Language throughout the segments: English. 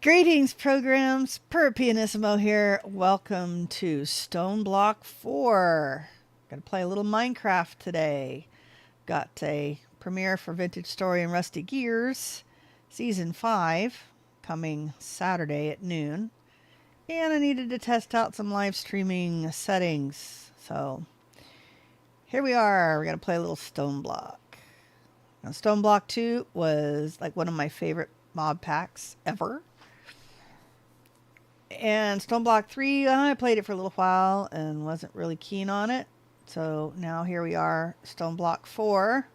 Greetings, programs. Pyrrh here. Welcome to Stoneblock 4. Gonna play a little Minecraft today. Got a premiere for Vintage Story and Rusty Gears, Season 5, coming Saturday at noon. And I needed to test out some live streaming settings. So here we are. We're gonna play a little Stoneblock. Now, Stoneblock 2 was like one of my favorite mod packs ever. And Stoneblock 3, I played it for a little while and wasn't really keen on it. So now here we are, Stoneblock 4.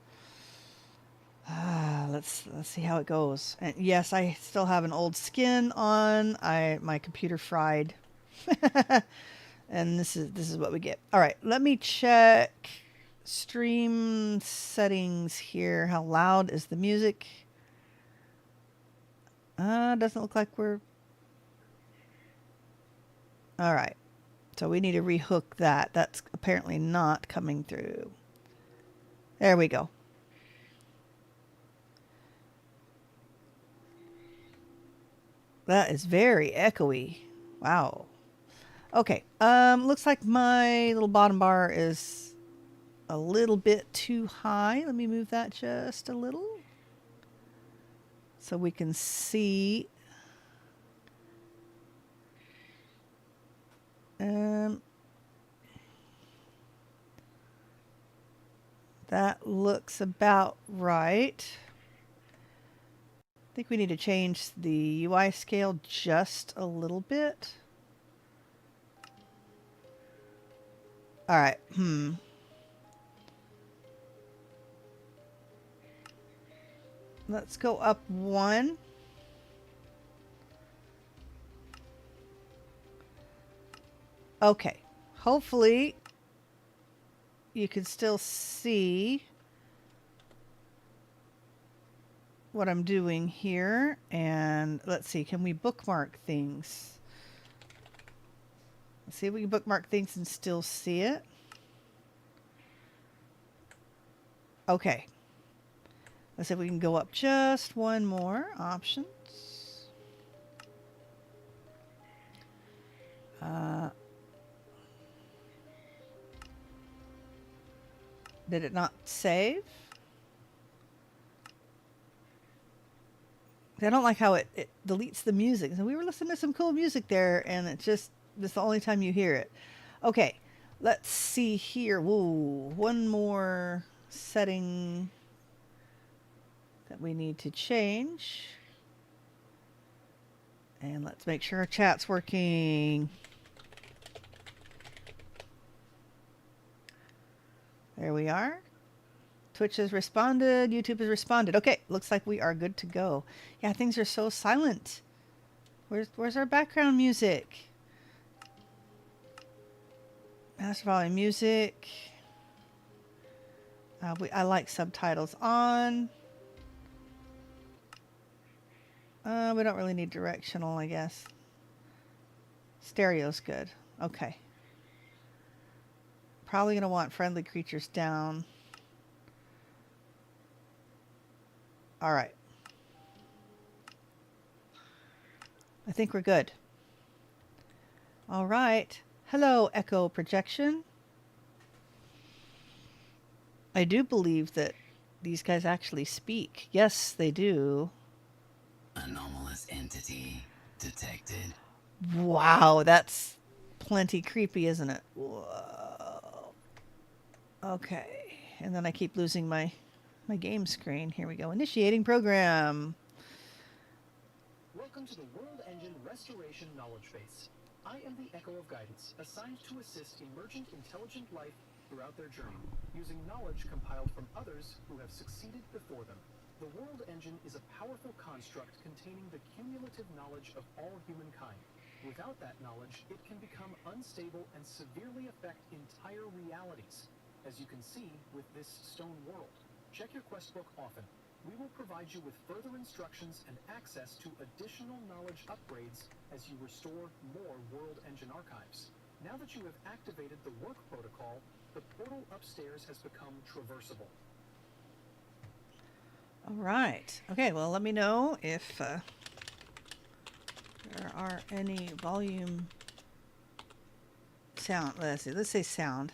Let's see how it goes. And yes, I still have an old skin on. My computer fried. And this is what we get. All right, let me check stream settings here. How loud is the music? Doesn't look like we're... All right, so we need to rehook that. That's apparently not coming through. There we go. That is very echoey. Wow. Okay, looks like my little bottom bar is a little bit too high. Let me move that just a little so we can see. That looks about right. I think we need to change the UI scale just a little bit. All right. Let's go up 1. Okay. Hopefully you can still see what I'm doing here. And let's see, can we bookmark things? Let's see if we can bookmark things and still see it. Okay. Let's see if we can go up just one more. Options. Did it not save? I don't like how it deletes the music. So we were listening to some cool music there, and it's the only time you hear it. Okay, let's see here. Whoa, one more setting that we need to change. And let's make sure our chat's working. There we are. Twitch has responded. YouTube has responded. Okay, looks like we are good to go. Yeah, things are so silent. Where's our background music? Master volume music. I like subtitles on. We don't really need directional, I guess. Stereo's good. Okay. Probably gonna want friendly creatures down. All right. I think we're good. All right. Hello, Echo Projection. I do believe that these guys actually speak. Yes, they do. Anomalous entity detected. Wow, that's plenty creepy, isn't it? Whoa. Okay. And then I keep losing my game screen. Here we go. Initiating program. Welcome to the World Engine Restoration Knowledge Base. I am the Echo of Guidance, assigned to assist emergent intelligent life throughout their journey, using knowledge compiled from others who have succeeded before them. The World Engine is a powerful construct containing the cumulative knowledge of all humankind. Without that knowledge, it can become unstable and severely affect entire realities, as you can see with this stone world. Check your quest book often. We will provide you with further instructions and access to additional knowledge upgrades as you restore more World Engine archives. Now that you have activated the work protocol, the portal upstairs has become traversable. All right. Okay, well, let me know if there are any volume sound. Let's see. Let's say sound.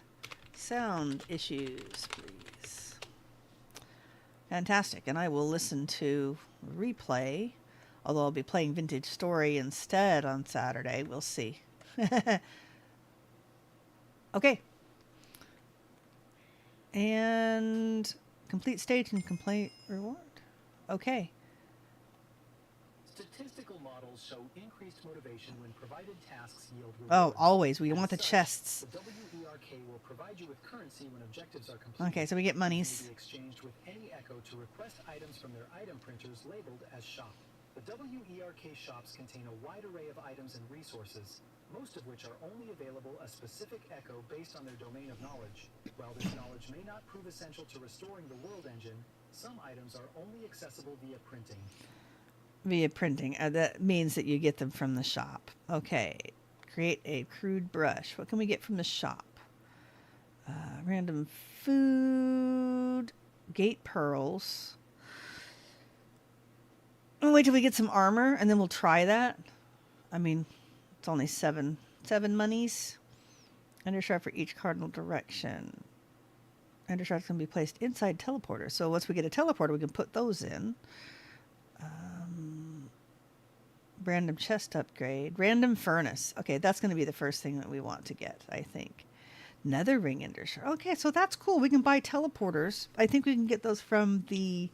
Sound issues, please. Fantastic. And I will listen to replay, although I'll be playing Vintage Story instead on Saturday. We'll see. Okay. And complete stage and complete reward. Okay. Statistical models show increased motivation when provided tasks yield Oh, rewards. always. We As want the such, chests. The WERK will provide you with currency when objectives are completed. Okay, so we get These monies. may be exchanged with any Echo to request items from their item printers labeled as shop. The WERK shops contain a wide array of items and resources, most of which are only available a specific Echo based on their domain of knowledge. While this knowledge may not prove essential to restoring the world engine, some items are only accessible via printing. Via printing. That means that you get them from the shop. Okay. Create a crude brush. What can we get from the shop? Random food. Gate pearls. We'll wait till we get some armor and then we'll try that. I mean, it's only seven monies. Undershot for each cardinal direction. Undershot's going to be placed inside teleporters. So once we get a teleporter, we can put those in. Random chest upgrade. Random furnace. Okay, that's going to be the first thing that we want to get, I think. Nether ring undershot. Okay, so that's cool. We can buy teleporters. I think we can get those from the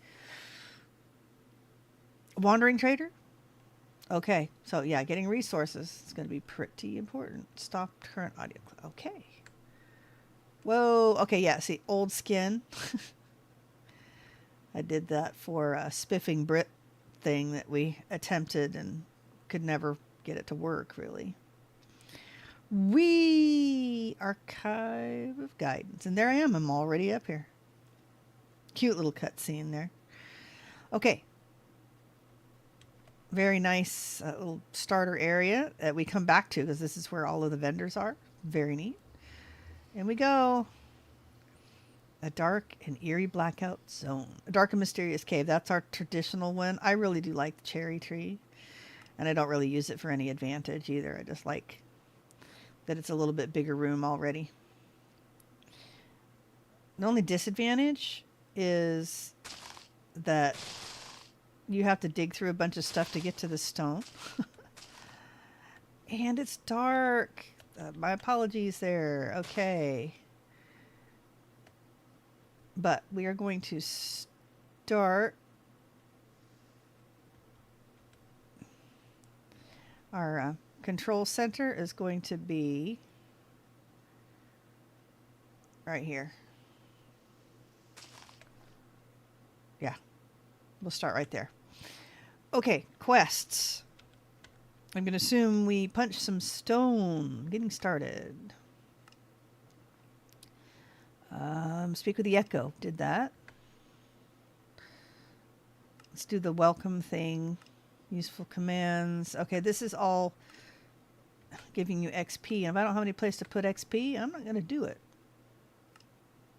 wandering trader. Okay, so yeah, getting resources is going to be pretty important. Stop current audio. Okay. Whoa. Okay, yeah, see, old skin. I did that for a spiffing Brit thing that we attempted and could never get it to work, really. Archive of guidance. And there I am. I'm already up here. Cute little cutscene there. Okay. Very nice little starter area that we come back to because this is where all of the vendors are. Very neat. And we go. A dark and eerie blackout zone. A dark and mysterious cave. That's our traditional one. I really do like the cherry tree. And I don't really use it for any advantage either. I just like that it's a little bit bigger room already. The only disadvantage is that you have to dig through a bunch of stuff to get to the stone. And it's dark. My apologies there. Okay. But we are going to start our control center is going to be right here. Yeah, we'll start right there. Okay, quests. I'm going to assume we punch some stone. Getting started. Speak with the Echo. Did that. Let's do the welcome thing. Useful commands. Okay, this is all giving you XP. And if I don't have any place to put XP, I'm not going to do it.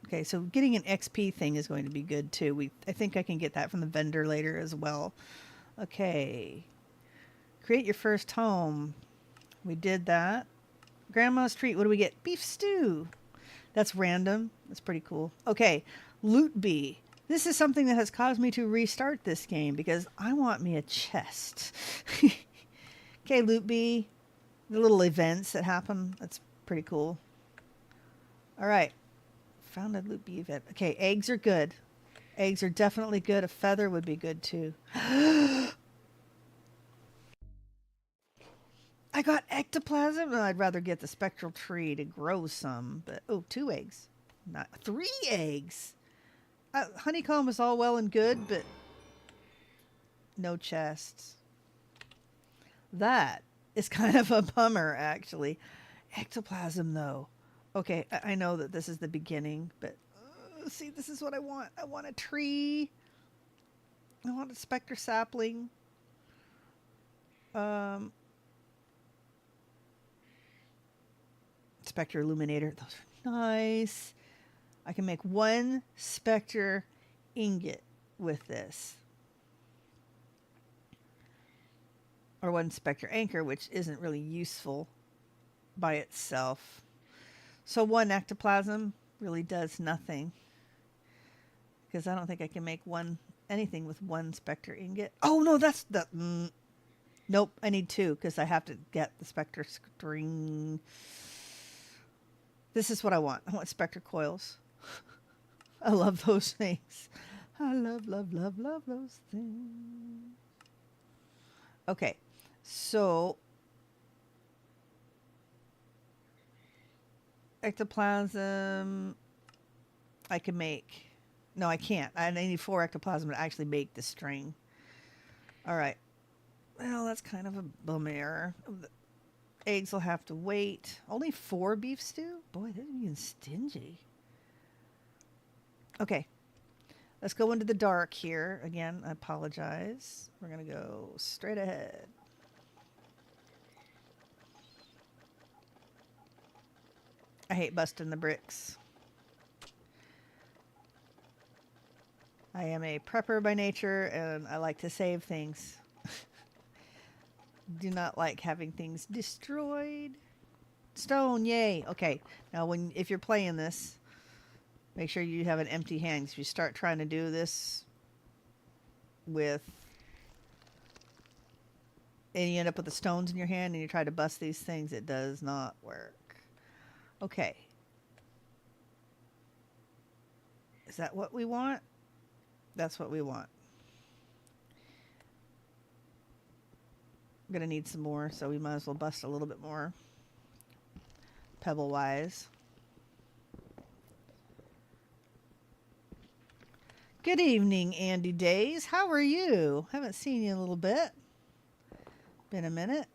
Okay, so getting an XP thing is going to be good too. I think I can get that from the vendor later as well. Okay. Create your first home. We did that. Grandma's treat. What do we get? Beef stew. That's random. That's pretty cool. Okay. Loot bee. This is something that has caused me to restart this game because I want me a chest. Okay, loot bee. The little events that happen. That's pretty cool. All right. Found a loot bee event. Okay, eggs are good. Eggs are definitely good. A feather would be good too. I got ectoplasm. I'd rather get the spectral tree to grow some, but oh, 2 eggs. Not 3 eggs. Honeycomb is all well and good, but no chests. That is kind of a bummer, actually. Ectoplasm, though. Okay, I know that this is the beginning, but see, this is what I want. I want a tree. I want a spectre sapling. Spectre illuminator. Those are nice. I can make 1 spectre ingot with this. or one spectre anchor, which isn't really useful by itself. So one ectoplasm really does nothing, because I don't think I can make anything with one spectre ingot. Oh no, that's the nope. I need two because I have to get the spectre string. This is what I want. I want spectre coils. I love those things. I love, love, love, love those things. Okay, so ectoplasm I can make. No, I can't. I need 4 ectoplasm to actually make the string. All right. Well, that's kind of a bummer. The eggs will have to wait. Only 4 beef stew? Boy, they're being stingy. Okay. Let's go into the dark here. Again, I apologize. We're going to go straight ahead. I hate busting the bricks. I am a prepper by nature, and I like to save things. Do not like having things destroyed. Stone, yay. Okay, now if you're playing this, make sure you have an empty hand. If you start trying to do this and you end up with the stones in your hand and you try to bust these things, it does not work. Okay. Is that what we want? That's what we want. I'm going to need some more, so we might as well bust a little bit more pebble-wise. Good evening, Andy Days. How are you? Haven't seen you in a little bit. Been a minute.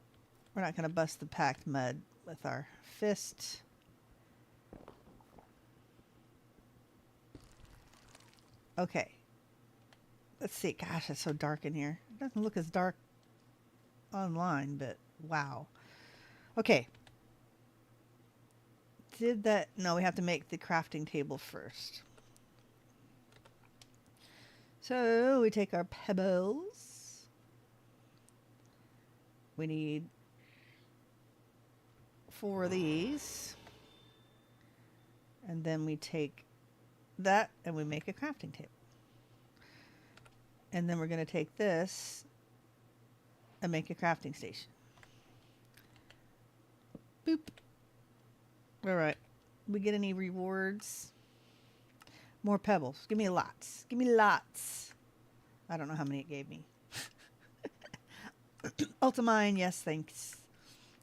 We're not going to bust the packed mud with our fist. Okay. Let's see. Gosh, it's so dark in here. It doesn't look as dark online, but wow. Okay. No, we have to make the crafting table first. So we take our pebbles. We need 4 of these. And then we take that and we make a crafting table. And then we're going to take this and make a crafting station. Boop. All right. We get any rewards? More pebbles. Give me lots. Give me lots. I don't know how many it gave me. Ultimine, yes, thanks.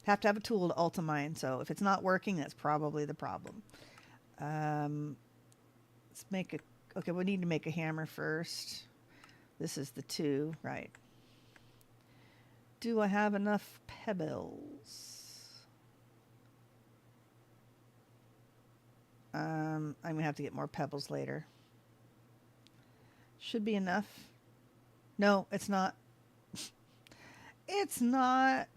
Have to have a tool to ultimine, so if it's not working, that's probably the problem. Let's make okay, we need to make a hammer first. This is the 2, right. Do I have enough pebbles? I'm going to have to get more pebbles later. Should be enough. No, it's not. It's not.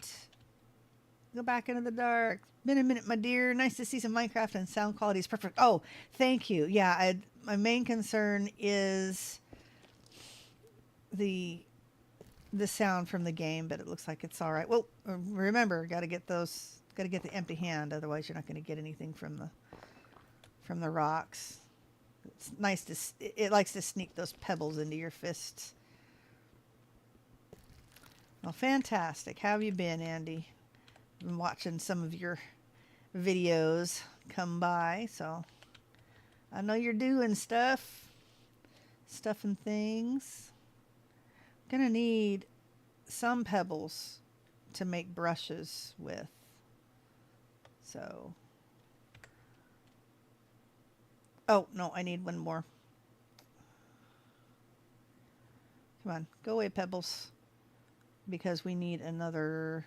Go back into the dark. Been a minute, my dear. Nice to see some Minecraft and sound quality is perfect. Oh, thank you. Yeah, my main concern is the sound from the game, but it looks like it's all right. Well, remember, got to get the empty hand, otherwise you're not going to get anything from the rocks. It's nice it likes to sneak those pebbles into your fists. Well, fantastic. How have you been, Andy? Been watching some of your videos come by, so I know you're doing stuff and things. Gonna need some pebbles to make brushes with. So, oh no, I need one more. Come on, go away, pebbles, because we need another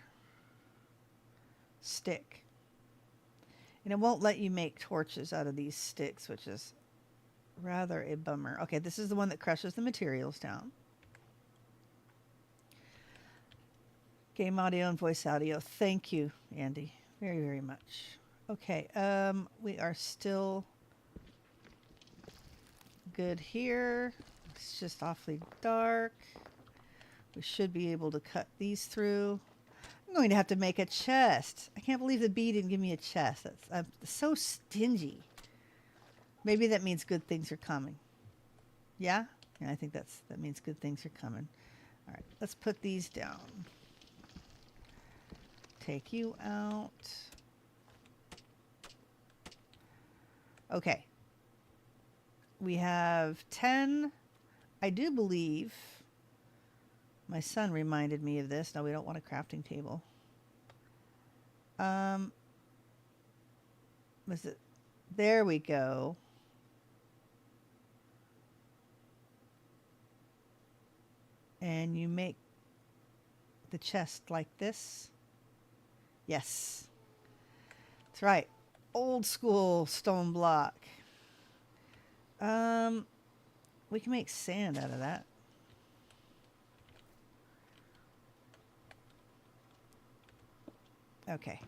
stick. And it won't let you make torches out of these sticks, which is rather a bummer. Okay, this is the one that crushes the materials down. Game audio and voice audio. Thank you, Andy, very, very much. Okay, we are still good here. It's just awfully dark. We should be able to cut these through. I'm going to have to make a chest. I can't believe the bee didn't give me a chest. I'm so stingy. Maybe that means good things are coming. Yeah? Yeah, I think that means good things are coming. All right, let's put these down. Take you out. Okay. We have 10. I do believe my son reminded me of this. No, we don't want a crafting table. Was it? There we go. And you make the chest like this. Yes. That's right. Old school stone block. We can make sand out of that. Okay.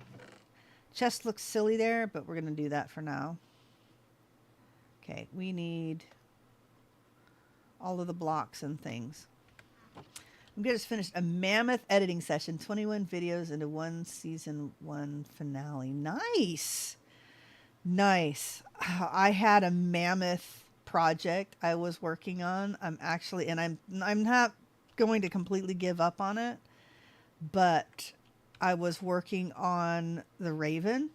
Chest looks silly there, but we're going to do that for now. Okay, we need all of the blocks and things. I'm just finished a mammoth editing session, 21 videos into one season 1 finale. Nice. Nice. I had a mammoth project I was working on. I'm not going to completely give up on it, but I was working on the Raven.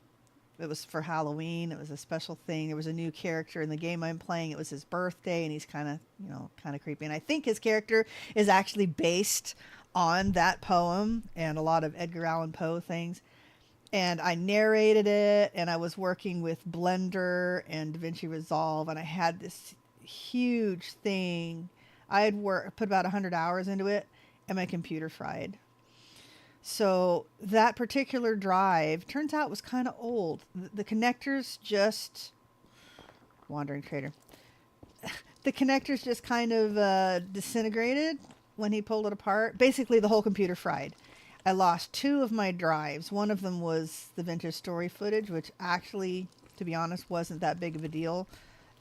It was for Halloween. It was a special thing. There was a new character in the game I'm playing. It was his birthday, and he's kind of creepy. And I think his character is actually based on that poem and a lot of Edgar Allan Poe things. And I narrated it, and I was working with Blender and DaVinci Resolve, and I had this huge thing. I had put about 100 hours into it, and my computer fried. So that particular drive turns out was kind of old. The connectors just... Wandering Trader. The connectors just kind of disintegrated when he pulled it apart. Basically, the whole computer fried. I lost 2 of my drives. One of them was the vintage story footage, which actually, to be honest, wasn't that big of a deal.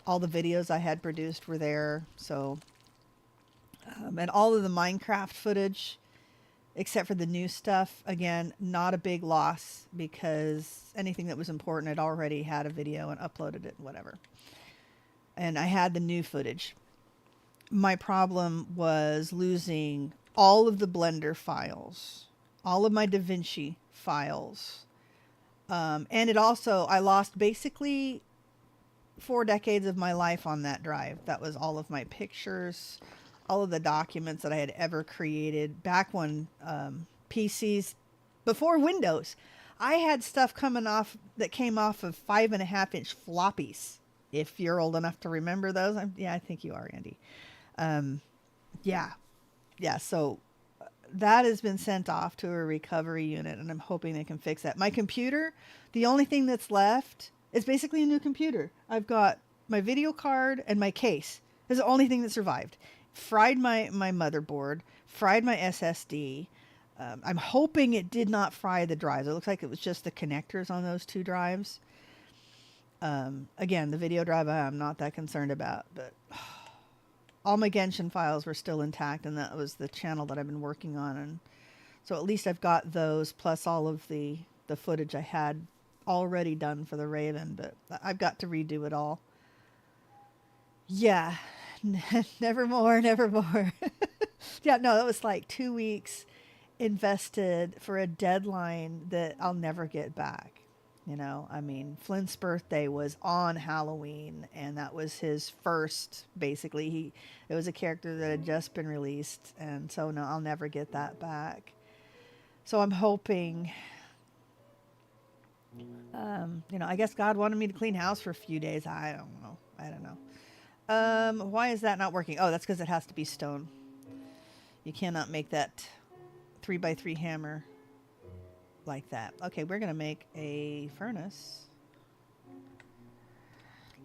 All the videos I had produced were there. So, and all of the Minecraft footage, except for the new stuff, again, not a big loss because anything that was important, I'd already had a video and uploaded it, whatever. And I had the new footage. My problem was losing all of the Blender files, all of my DaVinci files. And I lost basically 4 decades of my life on that drive. That was all of my pictures, all of the documents that I had ever created back when PCs, before Windows. I had stuff came off of 5.5-inch floppies. If you're old enough to remember those. I think you are, Andy. Yeah. So that has been sent off to a recovery unit, and I'm hoping they can fix that. My computer, the only thing that's left is basically a new computer. I've got my video card and my case. That's the only thing that survived. Fried my motherboard, fried my SSD. I'm hoping it did not fry the drives. It looks like it was just the connectors on those 2 drives. Again, the video drive I'm not that concerned about, but all my Genshin files were still intact, and that was the channel that I've been working on. And so at least I've got those, plus all of the footage I had already done for the Raven, but I've got to redo it all. Yeah, nevermore. Yeah, no, that was like 2 weeks invested for a deadline that I'll never get back. Flint's birthday was on Halloween, and that was his first, basically. It was a character that had just been released, and so no, I'll never get that back. So I'm hoping, I guess God wanted me to clean house for a few days. I don't know. Why is that not working? Oh, that's because it has to be stone. You cannot make that 3x3 hammer like that. Okay, we're gonna make a furnace.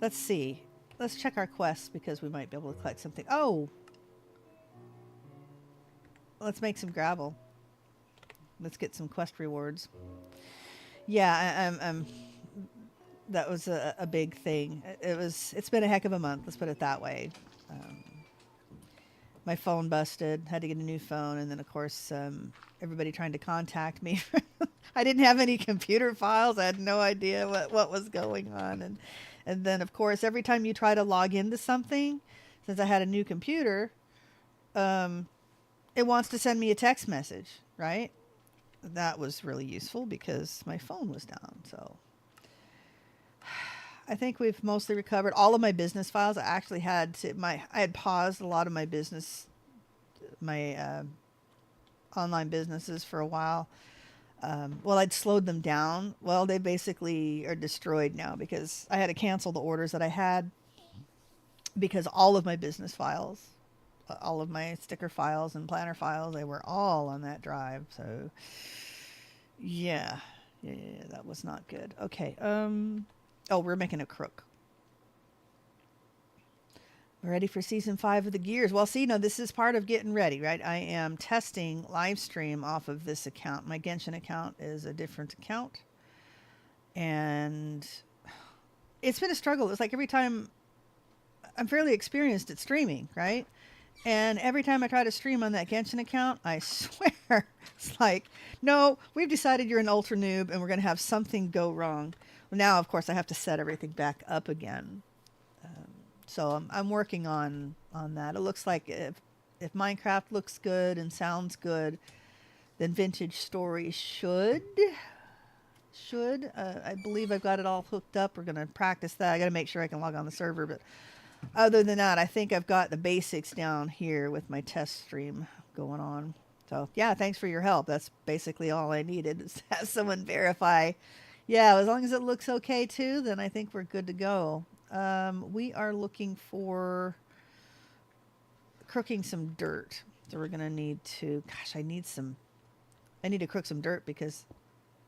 Let's see. Let's check our quests because we might be able to collect something. Oh! Let's make some gravel. Let's get some quest rewards. Yeah, that was a big thing. It's been a heck of a month, let's put it that way. my phone busted, had to get a new phone, and then of course everybody trying to contact me. I didn't have any computer files. I had no idea what was going on, and then of course every time you try to log into something, since I had a new computer, it wants to send me a text message, right? That was really useful because my phone was down. So I think we've mostly recovered all of my business files. I actually had I had paused a lot of my online businesses for a while. Well, I'd slowed them down. Well, they basically are destroyed now because I had to cancel the orders that I had because all of my business files, all of my sticker files and planner files, they were all on that drive. So yeah, that was not good. Okay. Oh, we're making a crook. We're ready for season 5 of the Gears. Well, see, no, this is part of getting ready, right? I am testing live stream off of this account. My Genshin account is a different account. And it's been a struggle. It's like every time I'm fairly experienced at streaming, right? And every time I try to stream on that Genshin account, I swear it's like, no, we've decided you're an ultra noob and we're going to have something go wrong. Well, now, of course, I have to set everything back up again. So I'm working on that. It looks like if Minecraft looks good and sounds good, then Vintage Story should. I believe I've got it all hooked up. We're going to practice that. I got to make sure I can log on the server. But other than that, I think I've got the basics down here with my test stream going on. So, yeah, thanks for your help. That's basically all I needed is to have someone verify. Yeah, as long as it looks okay, too, then I think we're good to go. We are looking for crooking some dirt. So we're going to need to... Gosh, I need to crook some dirt because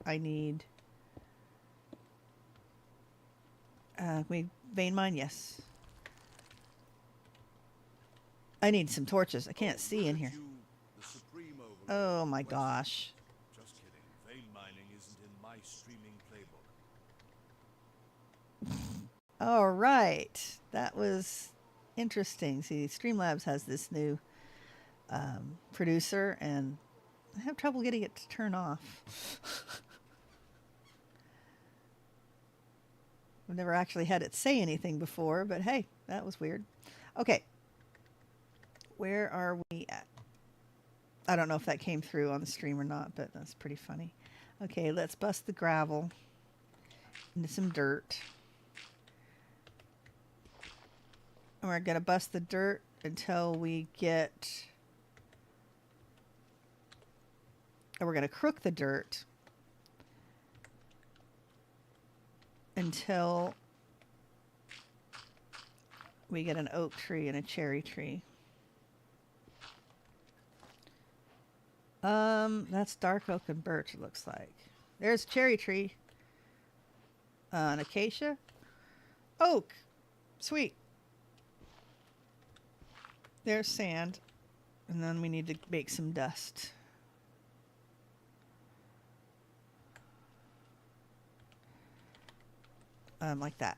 I need... we vein mine? Yes. I need some torches. I can't see in here. Oh my gosh. Just kidding. Vein mining isn't in my streaming playbook. All right. That was interesting. See, Streamlabs has this new producer, and I have trouble getting it to turn off. I've never actually had it say anything before, but hey, that was weird. Okay. Where are we at? I don't know if that came through on the stream or not, but that's pretty funny. Okay, let's bust the gravel into some dirt. And we're going to bust the dirt until we get... And we're going to crook the dirt until we get an oak tree and a cherry tree. That's dark oak and birch, it looks like. There's a cherry tree. An acacia. Oak. Sweet. There's sand. And then we need to make some dust. Like that.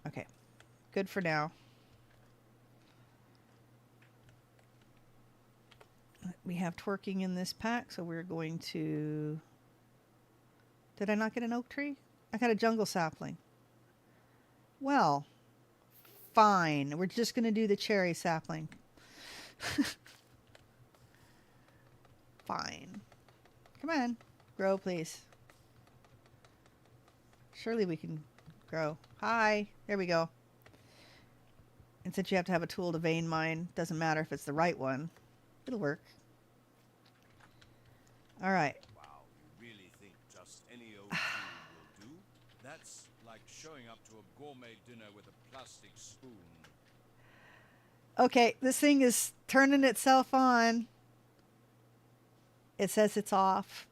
Okay. Good for now. We have twerking in this pack, so we're going to... Did I not get an oak tree? I got a jungle sapling. Well, fine. We're just going to do the cherry sapling. Fine. Come on. Grow, please. Surely we can grow. Hi. There we go. And since you have to have a tool to vein mine, doesn't matter if it's the right one. It'll work. All right. Wow, you really think just any old tool will do? That's like showing up to a gourmet dinner with a plastic spoon. Okay, this thing is turning itself on. It says it's off.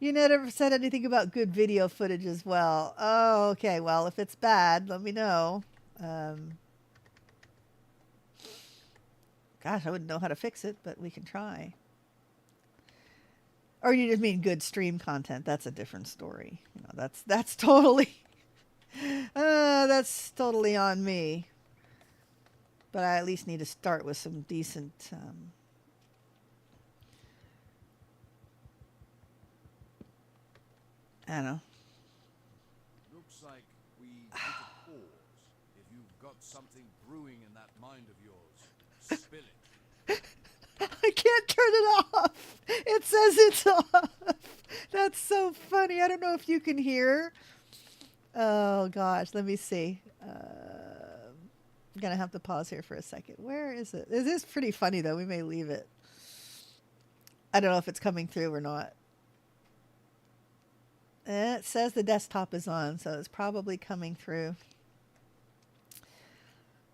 You never said anything about good video footage as well. Oh, okay. Well, if it's bad, let me know. Gosh, I wouldn't know how to fix it, but we can try. Or you just mean good stream content. That's a different story. You know, that's totally That's totally on me. But I at least need to start with some decent... I don't know. Looks like we hit a pause. If you've got something brewing in that mind of yours, spill it. I can't turn it off. It says it's off. That's so funny. I don't know if you can hear. Oh, gosh. Let me see. I'm going to have to pause here for a second. Where is it? It is pretty funny, though. We may leave it. I don't know if it's coming through or not. It says the desktop is on, so it's probably coming through.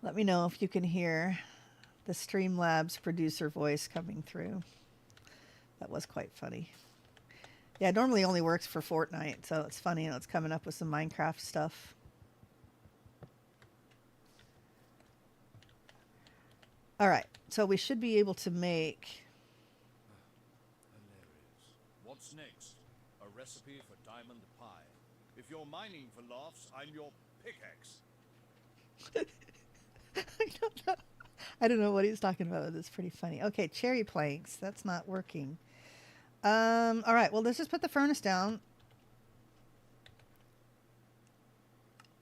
Let me know if you can hear the Streamlabs producer voice coming through. That was quite funny. Yeah, it normally only works for Fortnite, so it's funny. It's coming up with some Minecraft stuff. All right, so we should be able to make... Hilarious. What's next? A recipe for diamond pie. If you're mining for laughs, I'm your pickaxe. I don't know what he's talking about, but it's pretty funny. Okay, cherry planks. That's not working. All right, well, let's just put the furnace down.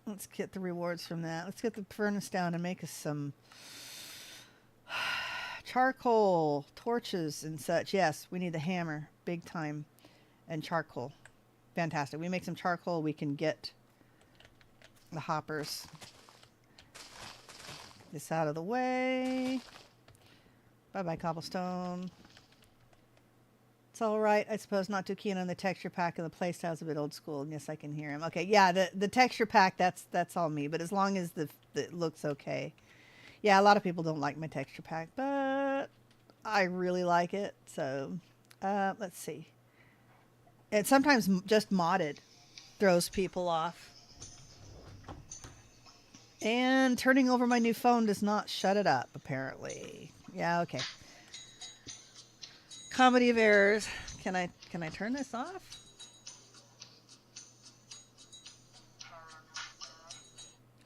Let's get the rewards from that. Let's get the furnace down and make us some charcoal, torches, and such. Yes, we need the hammer, big time, and charcoal. Fantastic. We make some charcoal, we can get the hoppers. This out of the way. Bye-bye, cobblestone. It's all right. I suppose not too keen on the texture pack, and the playstyle's a bit old school. Yes, I can hear him. Okay, yeah, the texture pack, that's all me. But as long as it looks okay. Yeah, a lot of people don't like my texture pack, but I really like it. So, let's see. And sometimes just modded throws people off. And turning over my new phone does not shut it up, apparently. Yeah, okay. Comedy of errors. Can I turn this off?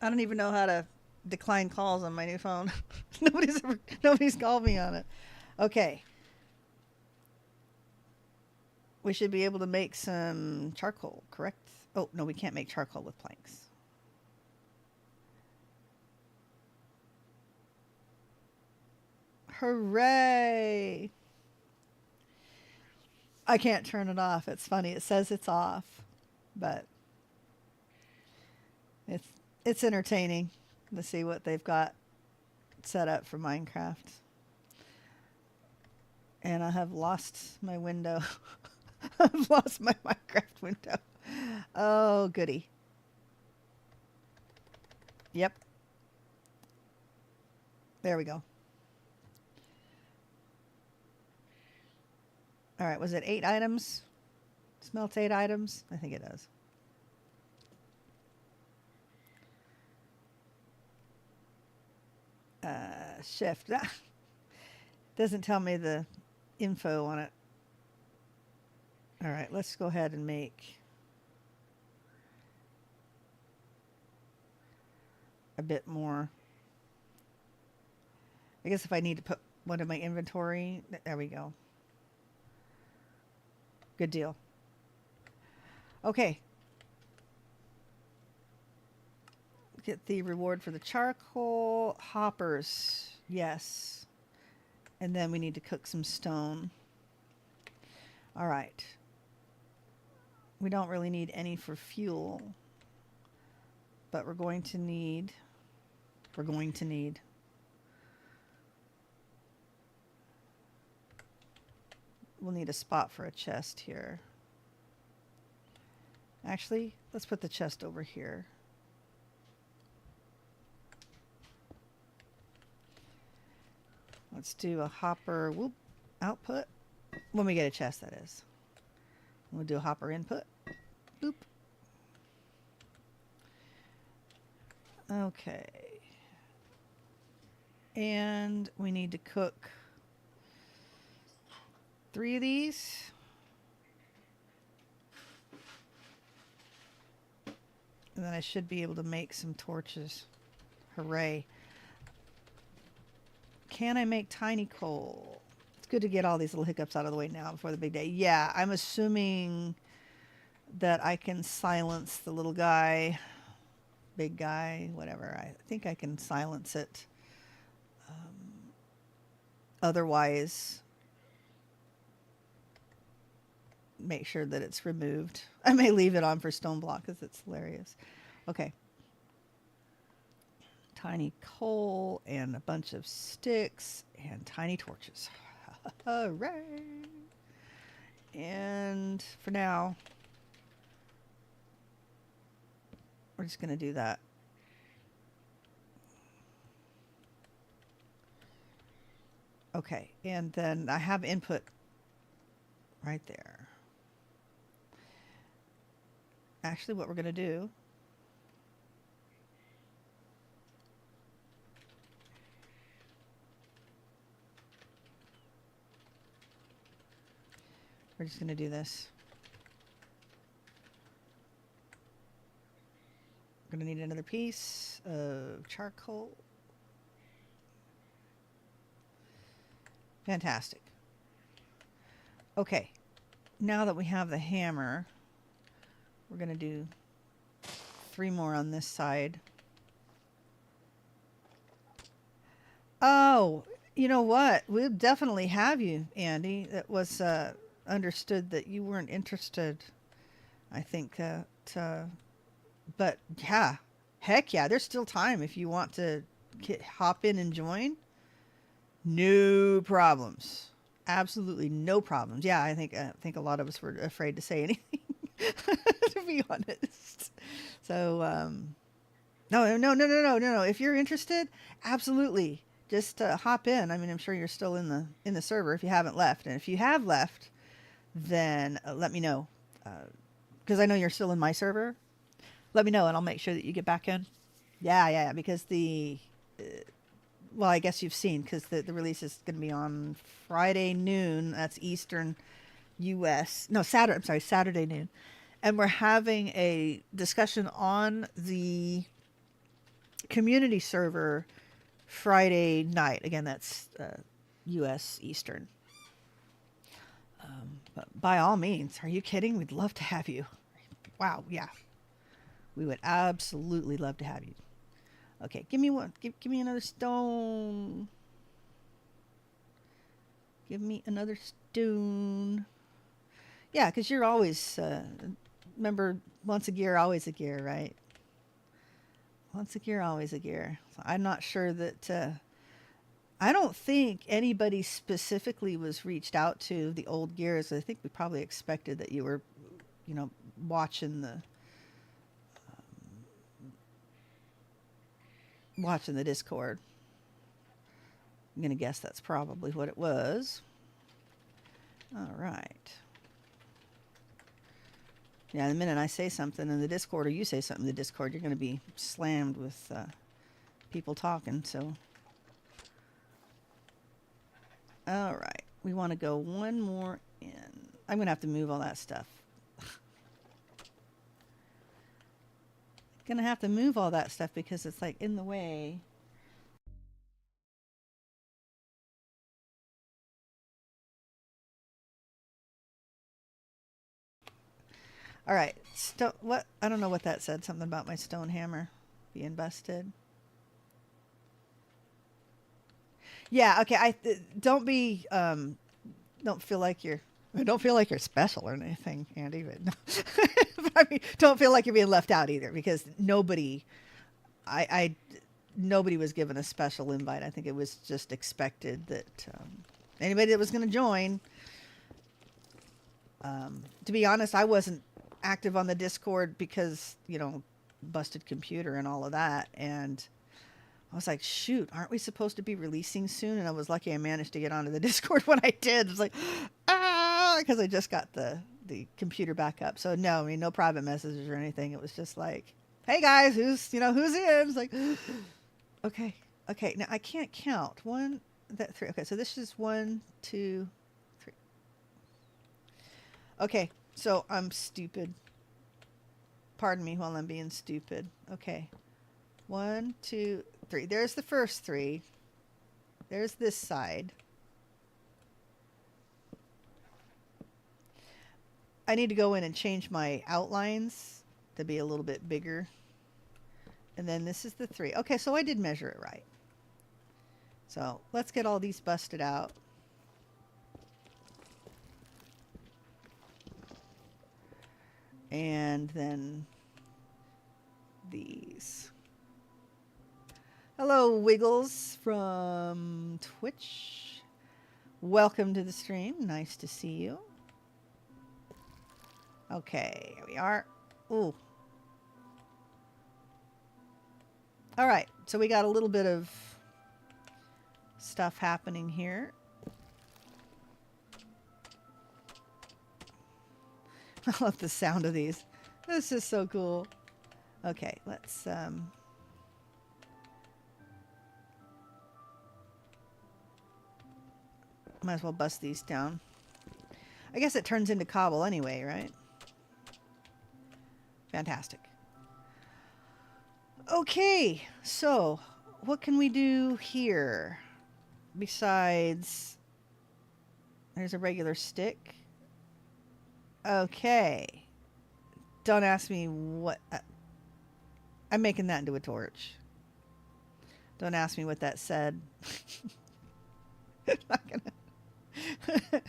I don't even know how to decline calls on my new phone. Nobody's called me on it. Okay. We should be able to make some charcoal, correct? Oh, no, we can't make charcoal with planks. Hooray! I can't turn it off. It's funny. It says it's off, but it's entertaining to see what they've got set up for Minecraft. And I have lost my window. I've lost my Minecraft window. Oh, goody. Yep. There we go. All right, was it 8 items? Smelts 8 items? I think it does. Shift. Doesn't tell me the info on it. All right, let's go ahead and make a bit more. I guess if I need to put one in my inventory, there we go. Good deal. Okay. Get the reward for the charcoal. Hoppers. Yes. And then we need to cook some stone. All right. We don't really need any for fuel. But we're going to need... We'll need a spot for a chest here. Actually, let's put the chest over here. Let's do a hopper output. When we get a chest, that is. We'll do a hopper input. Boop. Okay. And we need to cook 3 of these. And then I should be able to make some torches. Hooray. Can I make tiny coal? It's good to get all these little hiccups out of the way now before the big day. Yeah, I'm assuming that I can silence the little guy, big guy, whatever. I think I can silence it. Otherwise, make sure that it's removed. I may leave it on for Stoneblock because it's hilarious. Okay. Tiny coal and a bunch of sticks and tiny torches. Hooray! And for now, we're just going to do that. Okay, and then I have input right there. Actually, what we're going to do we're just going to do this. We're going to need another piece of charcoal. Fantastic. Okay, now that we have the hammer, we're going to do 3 more on this side. Oh, you know what? We'll definitely have you, Andy. It was understood that you weren't interested, I think. But yeah, heck yeah, there's still time if you want to hop in and join. No problems. Absolutely no problems. Yeah, I think a lot of us were afraid to say anything, to be honest. So no. If you're interested, absolutely, just hop in. I mean, I'm sure you're still in the server if you haven't left, and if you have left, then let me know, because I know you're still in my server. Let me know, and I'll make sure that you get back in. Yeah, because well, I guess you've seen, because the release is going to be on Friday noon. That's Eastern U.S. No, Saturday noon. And we're having a discussion on the community server Friday night. Again, that's U.S. Eastern. But by all means, are you kidding? We'd love to have you. Wow, yeah. We would absolutely love to have you. Okay, give me one. Give me another stone. Give me another stone. Yeah, because you're always, remember, once a gear, always a gear, right? Once a gear, always a gear. So I'm not sure that, I don't think anybody specifically was reached out to the old gears. I think we probably expected that you were, watching the Discord. I'm going to guess that's probably what it was. All right. Yeah, the minute I say something in the Discord, or you say something in the Discord, you're going to be slammed with people talking. So, all right. We want to go one more in. I'm going to have to move all that stuff. Going to have to move all that stuff because it's like in the way. All right. What? I don't know what that said. Something about my stone hammer being busted. Yeah. Okay. Don't be. Don't feel like you're special or anything, Andy. But I mean, don't feel like you're being left out either, because nobody was given a special invite. I think it was just expected that anybody that was going to join. To be honest, I wasn't active on the Discord because, busted computer and all of that. And I was like, shoot, aren't we supposed to be releasing soon? And I was lucky I managed to get onto the Discord when I did. It was like, because I just got the computer back up. So no, I mean, no private messages or anything. It was just like, hey guys, who's in? It's like, okay. Now I can't count. 1, 3. Okay, so this is 1, 2, 3. Okay, so I'm stupid. Pardon me while I'm being stupid. Okay. 1, 2, 3. There's the first 3. There's this side. I need to go in and change my outlines to be a little bit bigger. And then this is the 3. Okay, so I did measure it right. So let's get all these busted out. And then these. Hello, Wiggles from Twitch. Welcome to the stream. Nice to see you. Okay, here we are. Ooh. All right, so we got a little bit of stuff happening here. I love the sound of these. This is so cool. Okay, let's might as well bust these down. I guess it turns into cobble anyway, right? Fantastic. Okay, so what can we do here besides there's a regular stick? Okay. Don't ask me what I'm making that into a torch. Don't ask me what that said. I'm not gonna I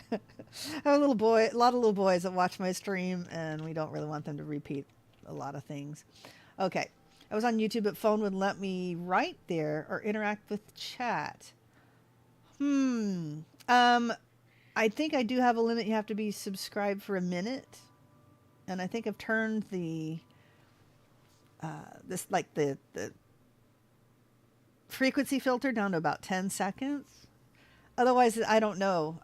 have a little boy, a lot of little boys that watch my stream, and we don't really want them to repeat a lot of things. Okay. I was on YouTube, but phone would let me write there or interact with chat. I think I do have a limit. You have to be subscribed for a minute. And I think I've turned the the frequency filter down to about 10 seconds. Otherwise, I don't know.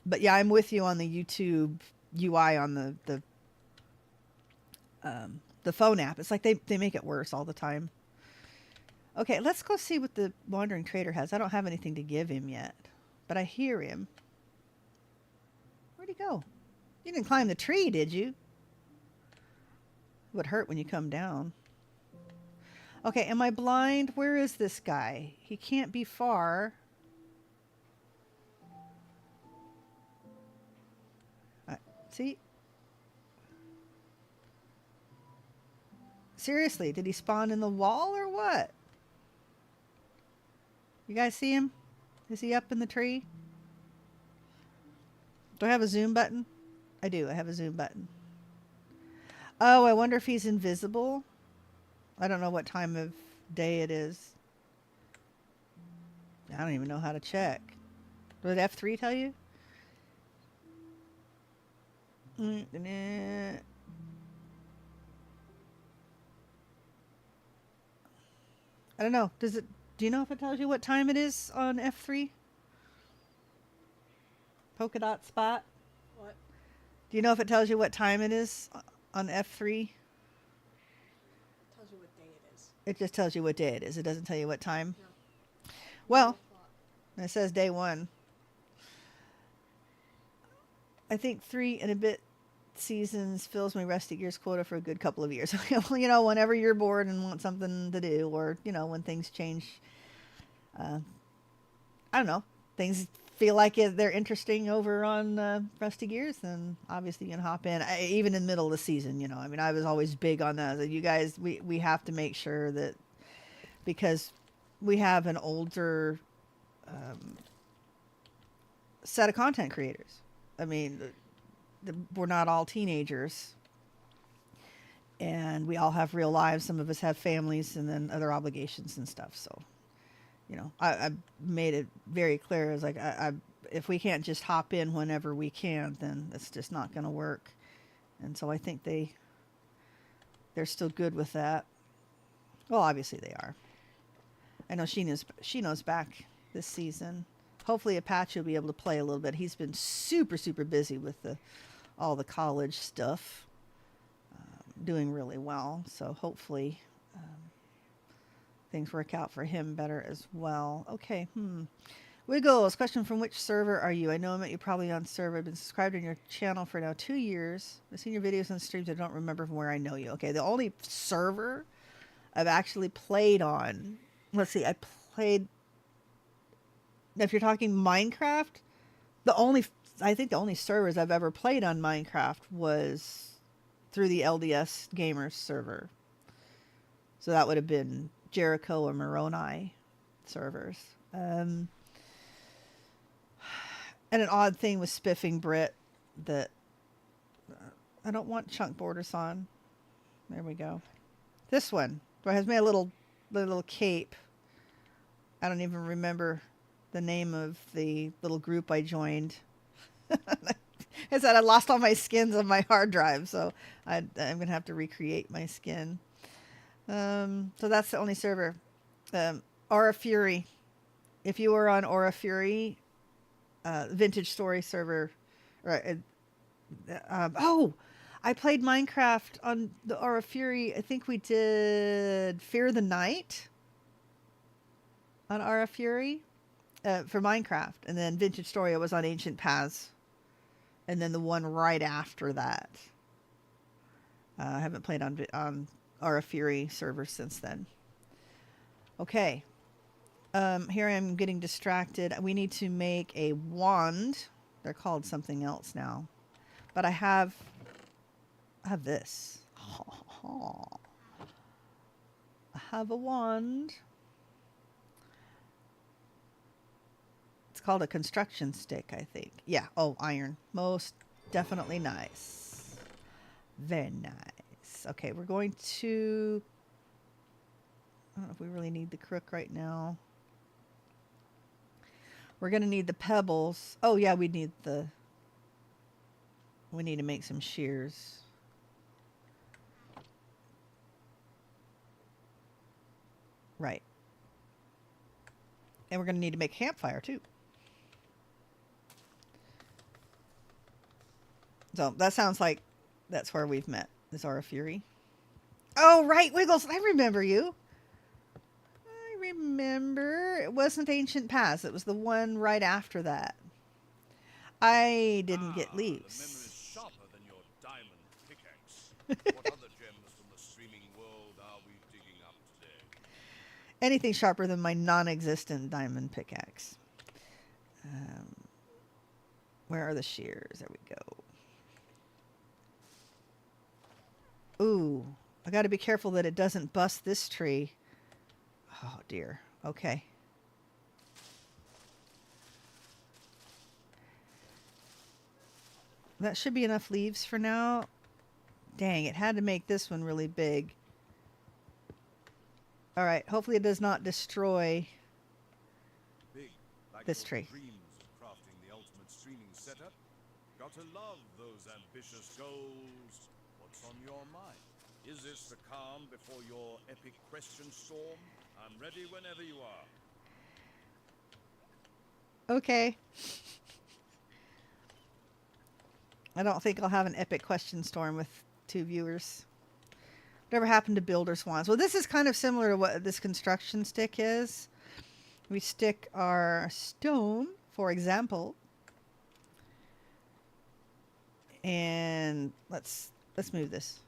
But yeah, I'm with you on the YouTube UI on the phone app. It's like they make it worse all the time. Okay, let's go see what the Wandering Trader has. I don't have anything to give him yet, but I hear him. Where'd he go? You didn't climb the tree, did you? It would hurt when you come down. Okay, am I blind? Where is this guy? He can't be far. See? Seriously, did he spawn in the wall or what? You guys see him? Is he up in the tree? Do I have a zoom button? I do. I have a zoom button. Oh, I wonder if he's invisible. I don't know what time of day it is. I don't even know how to check. Did F3 tell you? I don't know. Does it? Do you know if it tells you what time it is on F3? Polka dot spot. What? Do you know if it tells you what time it is on F3? It tells you what day it is. It just tells you what day it is. It doesn't tell you what time. No. Well, it says day 1. I think 3 and a bit seasons fills my Rusty Gears quota for a good couple of years. You know, whenever you're bored and want something to do, or, you know, when things change, I don't know, things feel like they're interesting over on Rusty Gears, then obviously you can hop in. Even in the middle of the season, you know, I mean, I was always big on that. You guys, we have to make sure that, because we have an older set of content creators. I mean, we're not all teenagers, and we all have real lives. Some of us have families and then other obligations and stuff. So, you know, I made it very clear. It's like, if we can't just hop in whenever we can, then it's just not going to work. And so I think they're still good with that. Well, obviously they are. I know she knows back this season. Hopefully Apache will be able to play a little bit. He's been super, super busy with all the college stuff, doing really well. So hopefully things work out for him better as well. Okay, Wiggles, question: from which server are you? I know I met you probably on server. I've been subscribed on your channel for now 2 years. I've seen your videos and streams. I don't remember from where I know you. Okay, the only server I've actually played on. Let's see, I played. If you're talking Minecraft, I think the only servers I've ever played on Minecraft was through the LDS Gamers server. So that would have been Jericho or Moroni servers. And an odd thing with Spiffing Brit that I don't want chunk borders on. There we go. This one has made a little cape. I don't even remember the name of the little group I joined. I said I lost all my skins on my hard drive, so I'm gonna have to recreate my skin. So that's the only server. Aura Fury. If you were on Aura Fury, Vintage Story server, right? I played Minecraft on the Aura Fury. I think we did Fear the Night on Aura Fury for Minecraft, and then Vintage Story I was on Ancient Paths, and then the one right after that. I haven't played on Aura Fury server since then. Okay. Here I am getting distracted. We need to make a wand. They're called something else now. But I have this. I have a wand. It's called a construction stick, I think. Yeah. Oh, iron. Most definitely nice. Very nice. Okay, we're going to... I don't know if we really need the crook right now. We're going to need the pebbles. Oh, yeah, we need to make some shears. Right. And we're going to need to make a campfire, too. So that sounds like that's where we've met, is Aura Fury. Oh, right, Wiggles. I remember you. Remember, it wasn't Ancient Paths. It was the one right after that. I didn't get leaves. The memory is sharper than your diamond pickaxe. What other gems from the streaming world are we digging up today? Anything sharper than my non-existent diamond pickaxe. Where are the shears? There we go. Ooh, I got to be careful that it doesn't bust this tree. Oh, dear. Okay. That should be enough leaves for now. Dang, it had to make this one really big. All right. Hopefully it does not destroy this tree. Dreams of crafting the ultimate streaming setup. Got to love those ambitious goals. What's on your mind? Is this the calm before your epic question storm? I'm ready whenever you are. Okay. I don't think I'll have an epic question storm with 2 viewers. Whatever happened to builder swans? Well, this is kind of similar to what this construction stick is. We stick our stone, for example, and let's move this.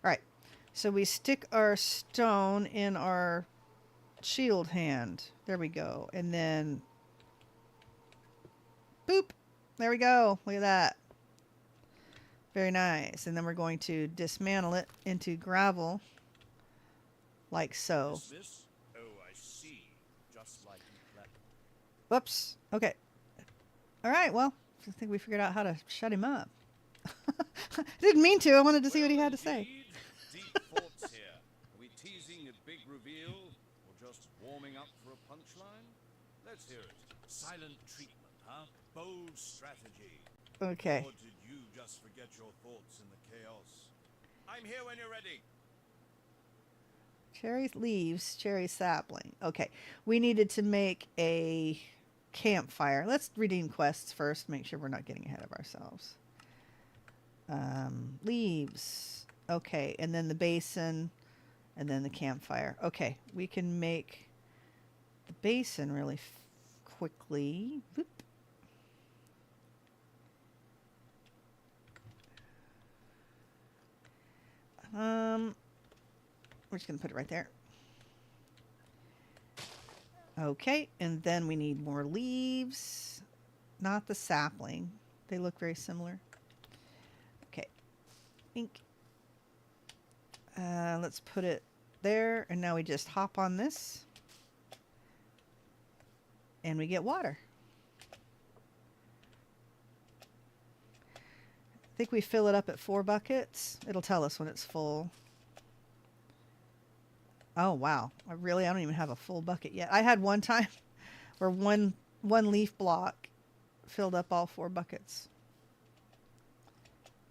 All right, so we stick our stone in our shield hand. There we go. And then, boop, there we go. Look at that. Very nice. And then we're going to dismantle it into gravel, like so. This? Oh, I see. Just like you planned. Whoops. Okay. All right, well, I think we figured out how to shut him up. I didn't mean to. I wanted to see what he had to say. Deep thoughts here. Are we teasing a big reveal or just warming up for a punchline? Let's hear it. Silent treatment, huh? Bold strategy. Okay. Or did you just forget your thoughts in the chaos? I'm here when you're ready. Cherry leaves, cherry sapling. Okay. We needed to make a campfire. Let's redeem quests first. Make sure we're not getting ahead of ourselves. Leaves. Okay. And then the basin. and then the campfire. Okay, we can make the basin really quickly. Whoop. We're just going to put it right there. Okay, and then we need more leaves. Not the sapling. They look very similar. Okay. Ink. Let's put it there, and now we just hop on this. And we get water. I think we fill it up at 4 buckets. It'll tell us when it's full. Oh, wow. I don't even have a full bucket yet. I had one time where one leaf block filled up all 4 buckets.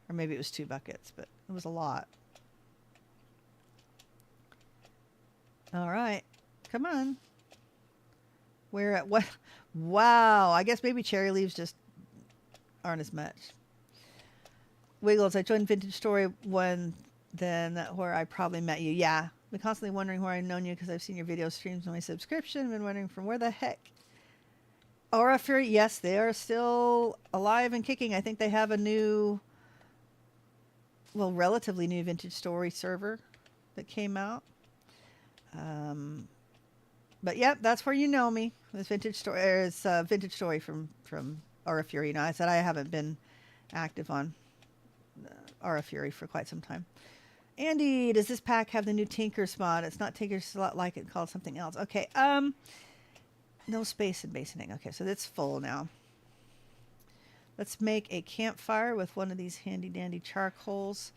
Or maybe it was 2 buckets, but it was a lot. All right. Come on. We're at what? Wow. I guess maybe cherry leaves just aren't as much. Wiggles, I joined Vintage Story when then where I probably met you. Yeah. I've been constantly wondering where I've known you because I've seen your video streams on my subscription. I've been wondering from where the heck. Aura Fury, yes, they are still alive and kicking. I think they have a new, well, relatively new Vintage Story server that came out. But yep, that's where you know me. This Vintage Story is Vintage Story from Aura Fury. You know, I said I haven't been active on Aura Fury for quite some time. Andy, does this pack have the new Tinker's mod? It's not Tinker's like it, called something else. Okay, no space in basoning. Okay, so it's full now. Let's make a campfire with one of these handy dandy charcoals.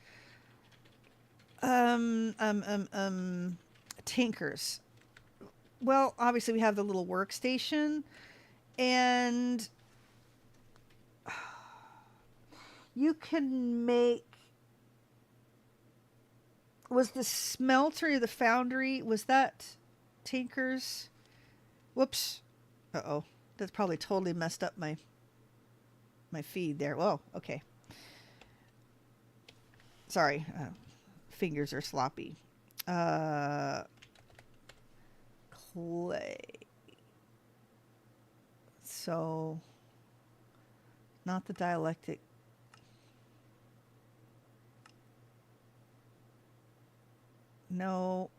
Tinkers. Well, obviously we have the little workstation, and you can make. Was the smelter, the foundry, was that Tinker's? Whoops. Uh-oh. That's probably totally messed up my feed there. Whoa, okay. Sorry. Fingers are sloppy. Clay. So, not the dialectic. No,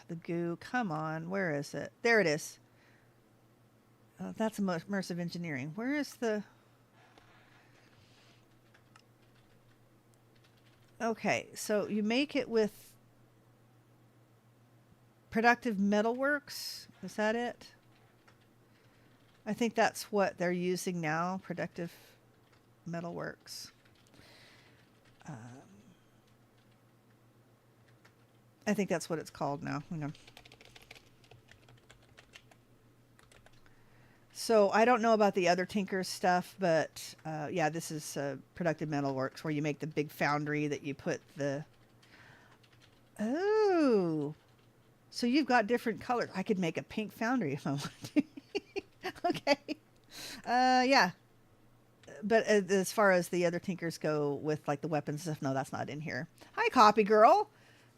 the goo. Come on, where is it? There it is. That's immersive engineering. Where is the... Okay, so you make it with Productive Metalworks. Is that it? I think that's what they're using now, Productive Metalworks. I think that's what it's called now. Hang on. So I don't know about the other Tinker stuff, but yeah, this is Productive Metalworks, where you make the big foundry that you put the... Oh, so you've got different colors. I could make a pink foundry if I want to. Okay. Yeah. But as far as the other Tinkers go with like the weapons stuff, no, that's not in here. Hi, Copy Girl.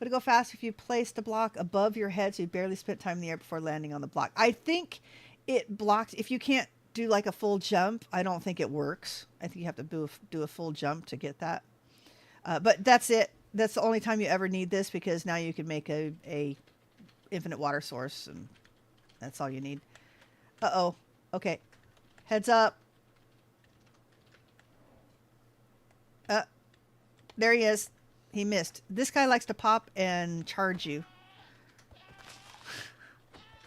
Would it go fast if you placed a block above your head so you barely spent time in the air before landing on the block? I think it blocks. If you can't do like a full jump, I don't think it works. I think you have to do a full jump to get that. But that's it. That's the only time you ever need this, because now you can make a infinite water source, and that's all you need. Uh-oh. Okay. Heads up. There he is. He missed. This guy likes to pop and charge you.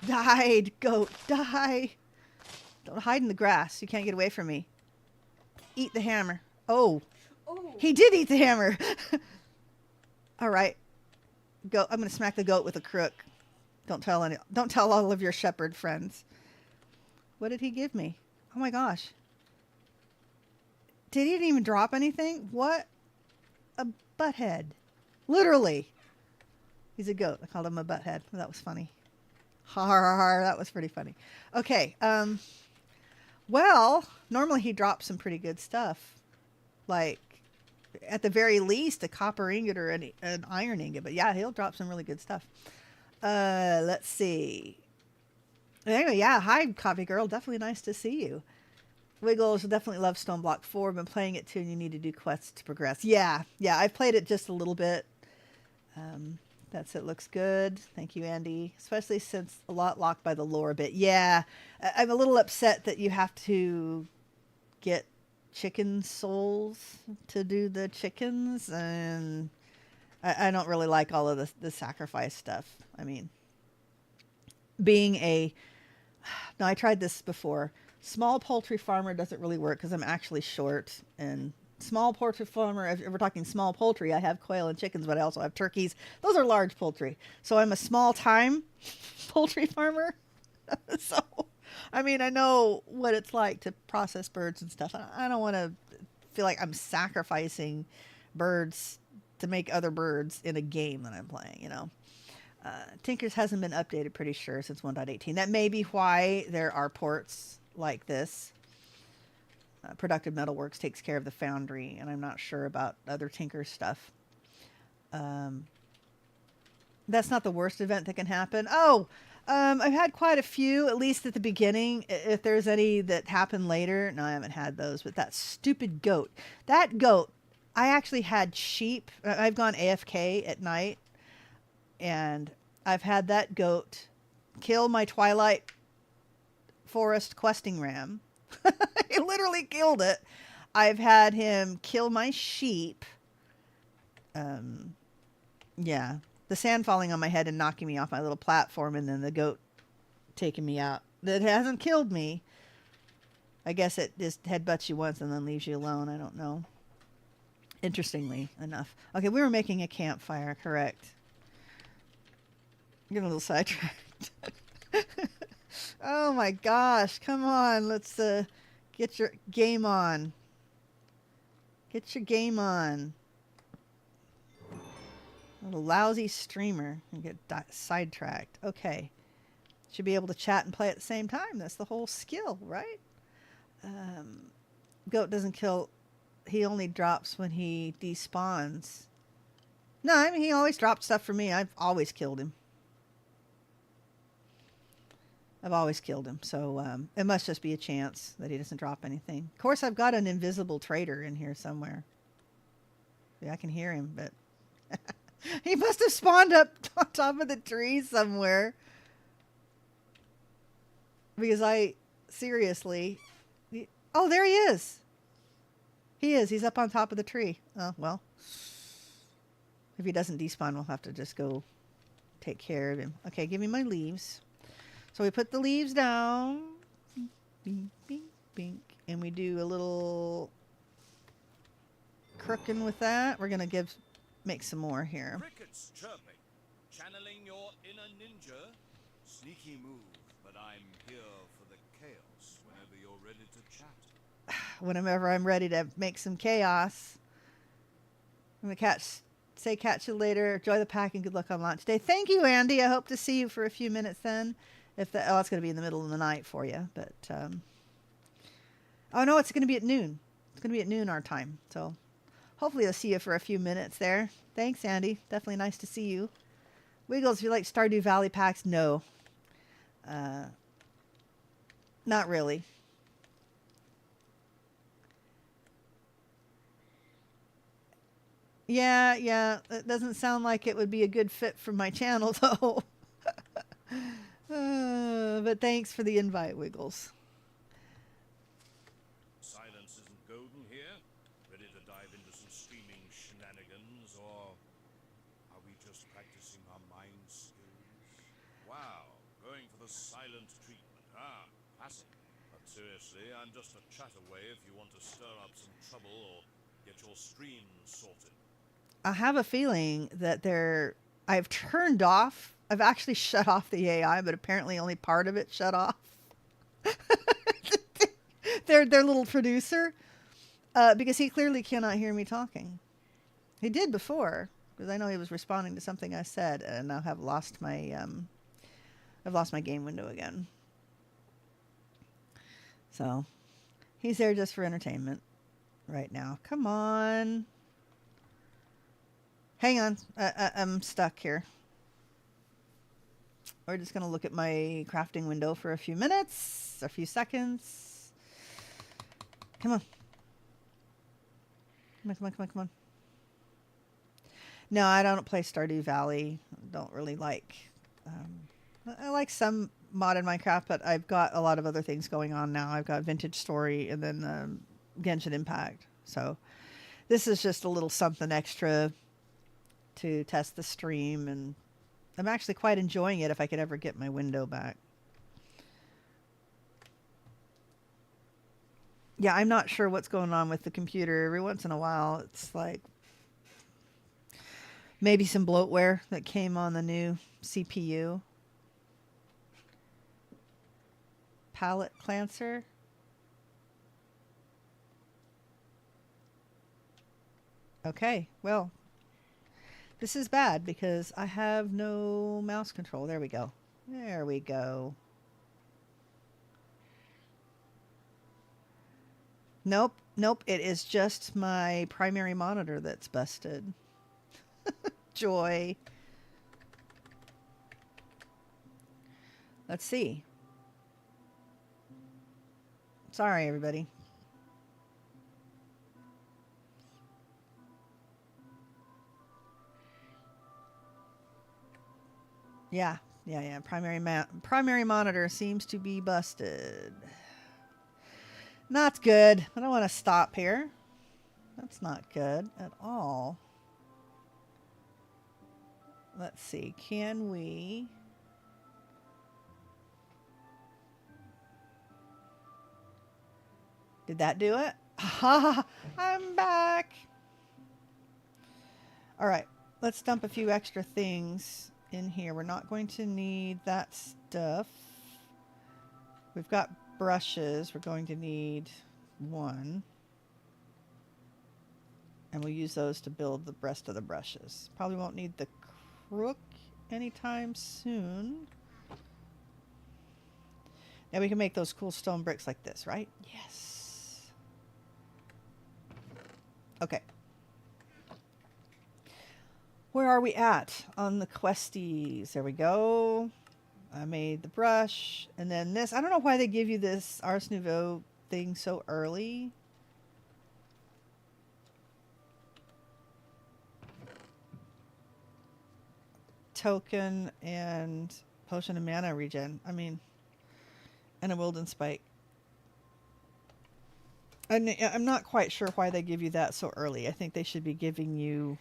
Died, goat. Die. Don't hide in the grass. You can't get away from me. Eat the hammer. Oh. Oh. He did eat the hammer. All right. Go. I'm going to smack the goat with a crook. Don't tell all of your shepherd friends. What did he give me? Oh my gosh. Did he even drop anything? What a butthead. Literally. He's a goat. I called him a butthead. That was funny. Har, har, har. That was pretty funny. Okay. Well, normally he drops some pretty good stuff. Like at the very least a copper ingot or an iron ingot. But yeah, he'll drop some really good stuff. Let's see. Anyway, yeah, hi, Coffee Girl. Definitely nice to see you. Wiggles definitely love Stoneblock 4. Been playing it too, and you need to do quests to progress. Yeah, I've played it just a little bit. That's it. Looks good. Thank you, Andy. Especially since a lot locked by the lore a bit. Yeah, I'm a little upset that you have to get chicken souls to do the chickens, and I don't really like all of the sacrifice stuff. I mean, being a... No, I tried this before. Small poultry farmer doesn't really work because I'm actually short. And small poultry farmer, if we're talking small poultry, I have quail and chickens, but I also have turkeys. Those are large poultry. So I'm a small time poultry farmer. So, I mean, I know what it's like to process birds and stuff. I don't want to feel like I'm sacrificing birds to make other birds in a game that I'm playing, you know. Tinkers hasn't been updated, pretty sure, since 1.18. That may be why there are ports like this. Productive Metalworks takes care of the foundry, and I'm not sure about other Tinker stuff. That's not the worst event that can happen. Oh, I've had quite a few, at least at the beginning. If there's any that happen later, no, I haven't had those. But that stupid goat, I actually had sheep. I've gone AFK at night, and I've had that goat kill my Twilight Forest questing ram. He literally killed it. I've had him kill my sheep. Yeah. The sand falling on my head and knocking me off my little platform, and then the goat taking me out. That hasn't killed me. I guess it just headbutts you once and then leaves you alone. I don't know. Interestingly enough. Okay, we were making a campfire, correct. I'm getting a little sidetracked. Oh my gosh, come on. Let's get your game on. Get your game on. What a lousy streamer. You get sidetracked. Okay. Should be able to chat and play at the same time. That's the whole skill, right? Goat doesn't kill. He only drops when he despawns. No, I mean, he always dropped stuff for me. I've always killed him. I've always killed him. So it must just be a chance that he doesn't drop anything. Of course, I've got an invisible trader in here somewhere. Yeah, I can hear him, but he must have spawned up on top of the tree somewhere. Because seriously... Oh, there he is. He is. He's up on top of the tree. Oh, well. If he doesn't despawn, we'll have to just go take care of him. Okay, give me my leaves. So we put the leaves down. Bink, bink, bink. And we do a little crooking with that. We're going to make some more here. Crickets chirping, channeling your inner ninja. Sneaky move, but I'm here for the chaos whenever you're ready to chat. Whenever I'm ready to make some chaos. I'm going to catch you later. Enjoy the pack and good luck on launch day. Thank you, Andy. I hope to see you for a few minutes then. It's going to be in the middle of the night for you. But, oh, no, it's going to be at noon. It's going to be at noon our time. So hopefully I'll see you for a few minutes there. Thanks, Andy. Definitely nice to see you. Wiggles, if you like Stardew Valley packs, no. Not really. Yeah. It doesn't sound like it would be a good fit for my channel, though. But thanks for the invite, Wiggles. Silence isn't golden here. Ready to dive into some streaming shenanigans, or are we just practicing our mind skills? Wow, going for the silent treatment. Classic. But seriously, I'm just a chat away if you want to stir up some trouble or get your stream sorted. I have a feeling that I've actually shut off the AI, but apparently only part of it shut off. their little producer, because he clearly cannot hear me talking. He did before, because I know he was responding to something I said, and now I've lost my game window again. So he's there just for entertainment right now. Come on. Hang on. I'm stuck here. We're just going to look at my crafting window for a few minutes, a few seconds. Come on. Come on, come on, come on, come on. No, I don't play Stardew Valley. Don't really like... I like some modded Minecraft, but I've got a lot of other things going on now. I've got Vintage Story and then Genshin Impact. So this is just a little something extra to test the stream, and I'm actually quite enjoying it if I could ever get my window back. Yeah, I'm not sure what's going on with the computer. Every once in a while, it's like maybe some bloatware that came on the new CPU. Palette cleanser. Okay, well, this is bad because I have no mouse control. There we go. There we go. Nope, nope. It is just my primary monitor that's busted. Joy. Let's see. Sorry, everybody. Yeah. Primary monitor seems to be busted. Not good. I don't want to stop here. That's not good at all. Let's see. Can we... Did that do it? Ha! I'm back. All right. Let's dump a few extra things in here. We're not going to need that stuff. We've got brushes. We're going to need one. And we'll use those to build the rest of the brushes. Probably won't need the crook anytime soon. Now we can make those cool stone bricks like this, right? Yes. Okay. Where are we at on the questies? There we go. I made the brush. And then this. I don't know why they give you this Ars Nouveau thing so early. Token and potion of mana regen. I mean, and a Wilden Spike. I'm not quite sure why they give you that so early. I think they should be giving you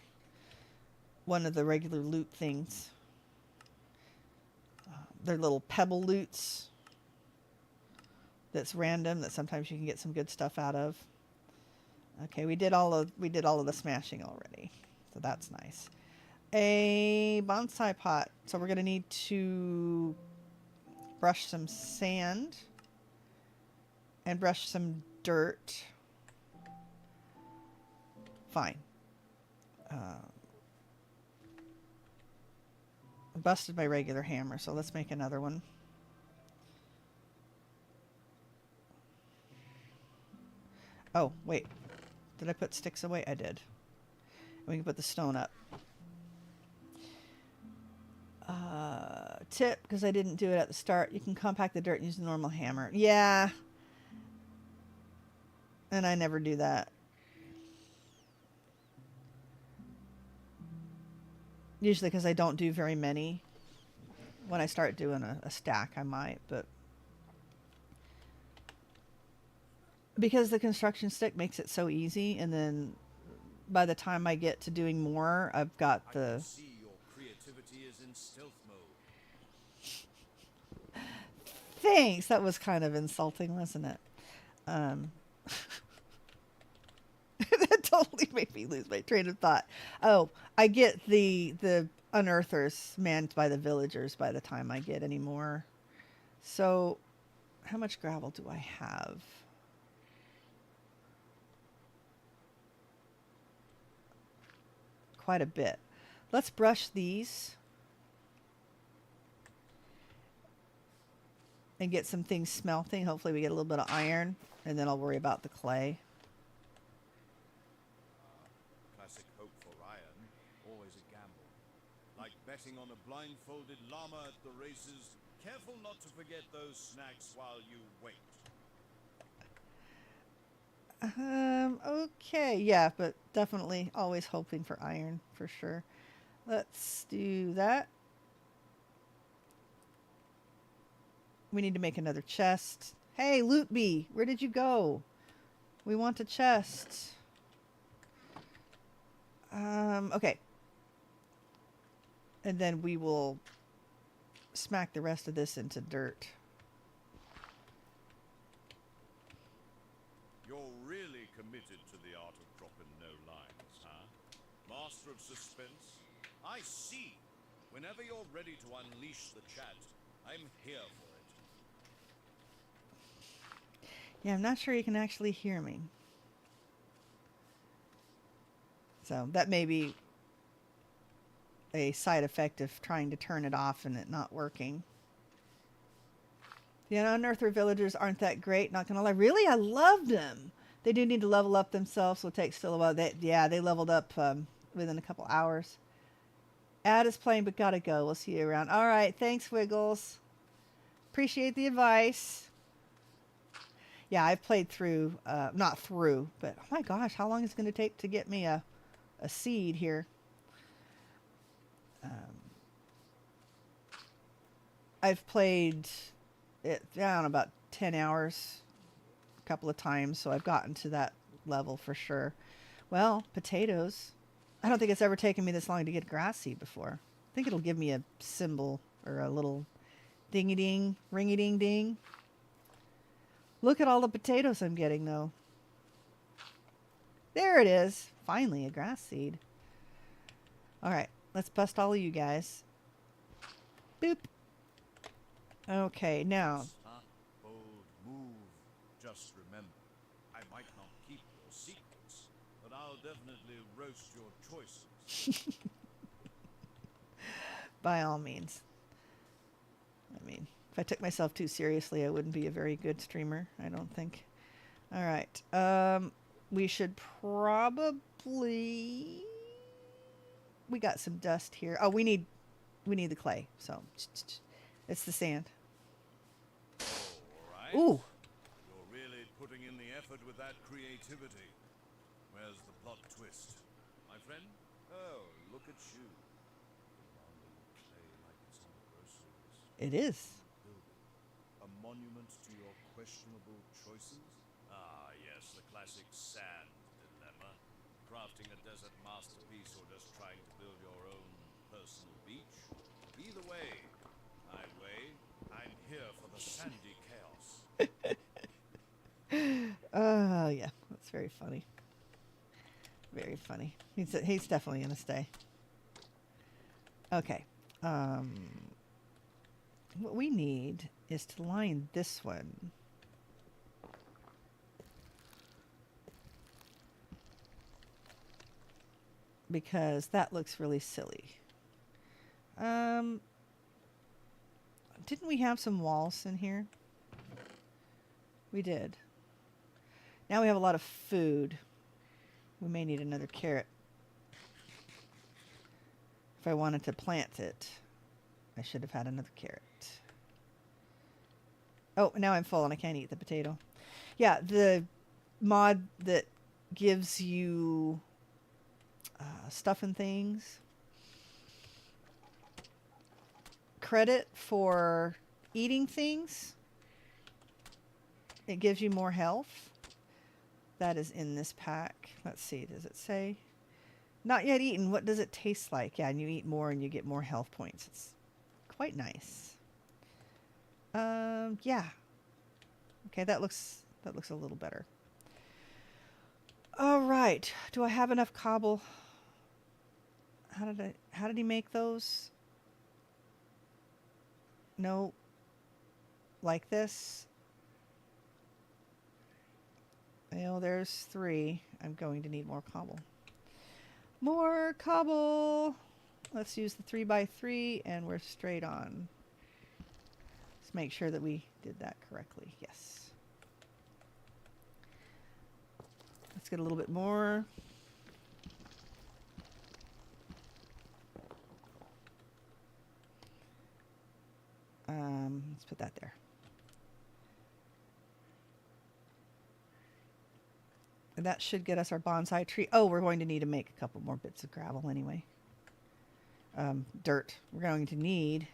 one of the regular loot things. They're little pebble loots that's random that sometimes you can get some good stuff out of. Okay, we did all of the smashing already. So that's nice. A bonsai pot. So we're going to need to brush some sand and brush some dirt. Fine. I busted my regular hammer, so let's make another one. Oh, wait. Did I put sticks away? I did. We can put the stone up. Tip, because I didn't do it at the start, you can compact the dirt and use a normal hammer. Yeah. And I never do that. Usually because I don't do very many. When I start doing a stack, I might, but... Because the construction stick makes it so easy, and then by the time I get to doing more, I've got the... I can see your creativity is in stealth mode. Thanks! That was kind of insulting, wasn't it? That totally made me lose my train of thought. Oh, I get the unearthers manned by the villagers by the time I get any more. So, how much gravel do I have? Quite a bit. Let's brush these and get some things smelting. Hopefully we get a little bit of iron, and then I'll worry about the clay. Classic hope for iron, always betting on a blindfolded llama at the races. Careful not to forget those snacks while you wait. Okay, yeah, but definitely always hoping for iron for sure. Let's do that. We need to make another chest. Hey, Loot Bee, where did you go? We want a chest. Okay. And then we will smack the rest of this into dirt. You're really committed to the art of dropping no lines, huh? Master of suspense? I see. Whenever you're ready to unleash the chat, I'm here for it. Yeah, I'm not sure you can actually hear me. So that may be a side effect of trying to turn it off and it not working. The unearthed villagers aren't that great, not gonna lie. Really? I loved them. They do need to level up themselves, so it takes still a while. They leveled up within a couple hours. Ad is playing, but gotta go. We'll see you around. All right, thanks, Wiggles. Appreciate the advice. Yeah, I've played through, not through, but oh my gosh, how long is it going to take to get me a seed here? I've played it down about 10 hours a couple of times, so I've gotten to that level for sure. Well, potatoes. I don't think it's ever taken me this long to get a grass seed before. I think it'll give me a symbol or a little dingy-ding, ringy-ding-ding. Look at all the potatoes I'm getting, though. There it is. Finally, a grass seed. All right, let's bust all of you guys. Boop. Okay, now. Bold move. Just remember, I might not keep your secrets, but I'll definitely roast your choices. By all means. I mean, if I took myself too seriously, I wouldn't be a very good streamer, I don't think. All right. We should probably... We got some dust here. Oh, we need the clay. So, it's the sand. All right. Ooh. You're really putting in the effort with that creativity. Where's the plot twist? My friend? Oh, look at you. Demanding clay like it's on the grocery list. It is. A monument to your questionable choices? Ah, yes, the classic sand dilemma. Crafting a desert masterpiece or just trying to build your own personal beach? Either way, I'm here for the sandy chaos. Yeah, that's very funny. Very funny. He's definitely gonna stay. Okay. What we need is to line this one. Because that looks really silly. Didn't we have some walls in here? We did. Now we have a lot of food. We may need another carrot. If I wanted to plant it, I should have had another carrot. Oh, now I'm full and I can't eat the potato. Yeah, the mod that gives you stuff and things. Credit for eating things. It gives you more health. That is in this pack. Let's see, does it say? Not yet eaten. What does it taste like? Yeah, and you eat more and you get more health points. It's quite nice. Yeah. Okay, that looks a little better. All right. Do I have enough cobble? How did he make those? No. Like this. Well, there's 3. I'm going to need more cobble. More cobble. Let's use the 3x3 and we're straight on. Let's make sure that we did that correctly. Yes. Let's get a little bit more. put that there. And that should get us our bonsai tree. Oh, we're going to need to make a couple more bits of gravel anyway. Dirt. We're going to need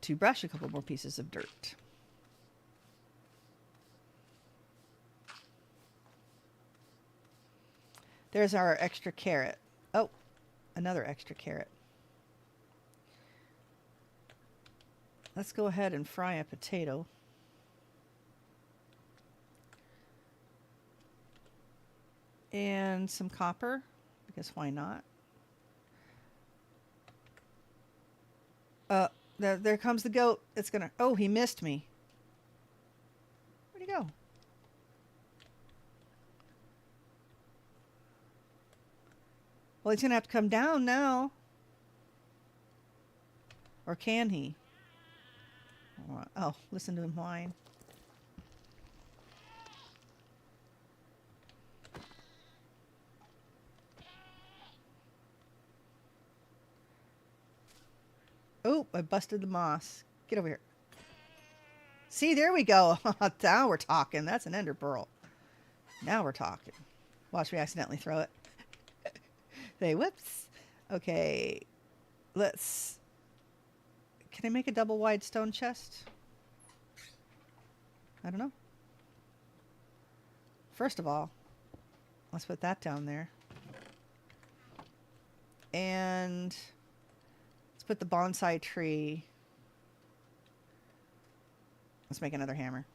to brush a couple more pieces of dirt. There's our extra carrot. Oh, another extra carrot. Let's go ahead and fry a potato. And some copper, because why not? There comes the goat. It's gonna, oh, he missed me. Where'd he go? Well, he's gonna have to come down now. Or can he? Oh, listen to him whine. Oh, I busted the moss. Get over here. See, there we go. Now we're talking. That's an ender pearl. Now we're talking. Watch me accidentally throw it. Say, whoops. Okay, let's... Can I make a double wide stone chest? I don't know. First of all, let's put that down there. And let's put the bonsai tree. Let's make another hammer.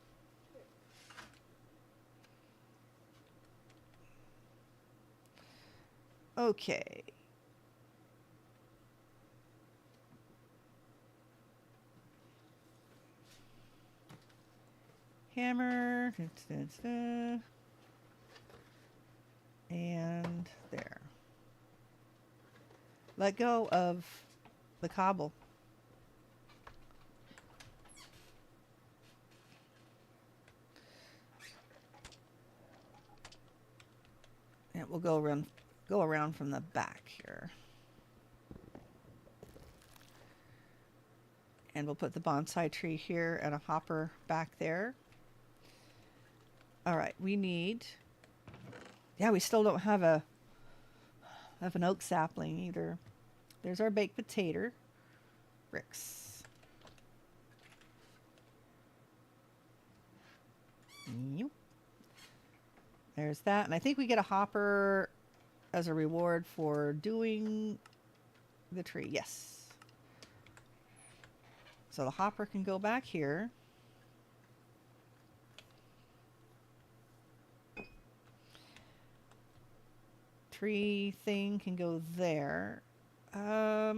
Okay. Hammer. And there. Let go of the cobble. And we'll go around from the back here. And we'll put the bonsai tree here and a hopper back there. All right, we need... Yeah, we still don't have an oak sapling either. There's our baked potato bricks. Yep. There's that, and I think we get a hopper as a reward for doing the tree. Yes. So the hopper can go back here. Tree thing can go there. All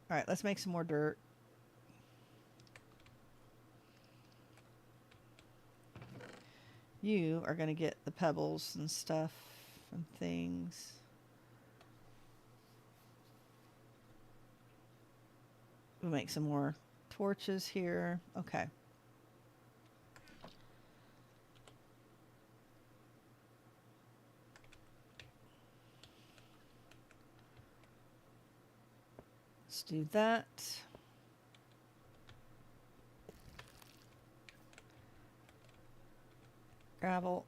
right, let's make some more dirt. You are going to get the pebbles and stuff and things. We'll make some more torches here. Okay. Let's do that. Gravel.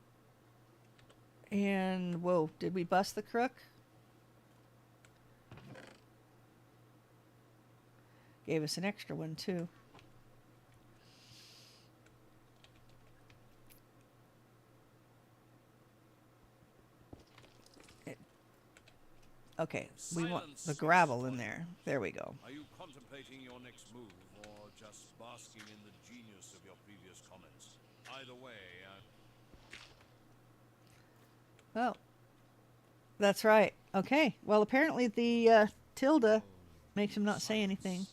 And, whoa, did we bust the crook? Gave us an extra one, too. Okay, we want the gravel in there. There we go. Are you contemplating your next move, or just basking in the genius of your previous comments? Either way, Oh, that's right. Okay, well, apparently the tilde makes him not say anything.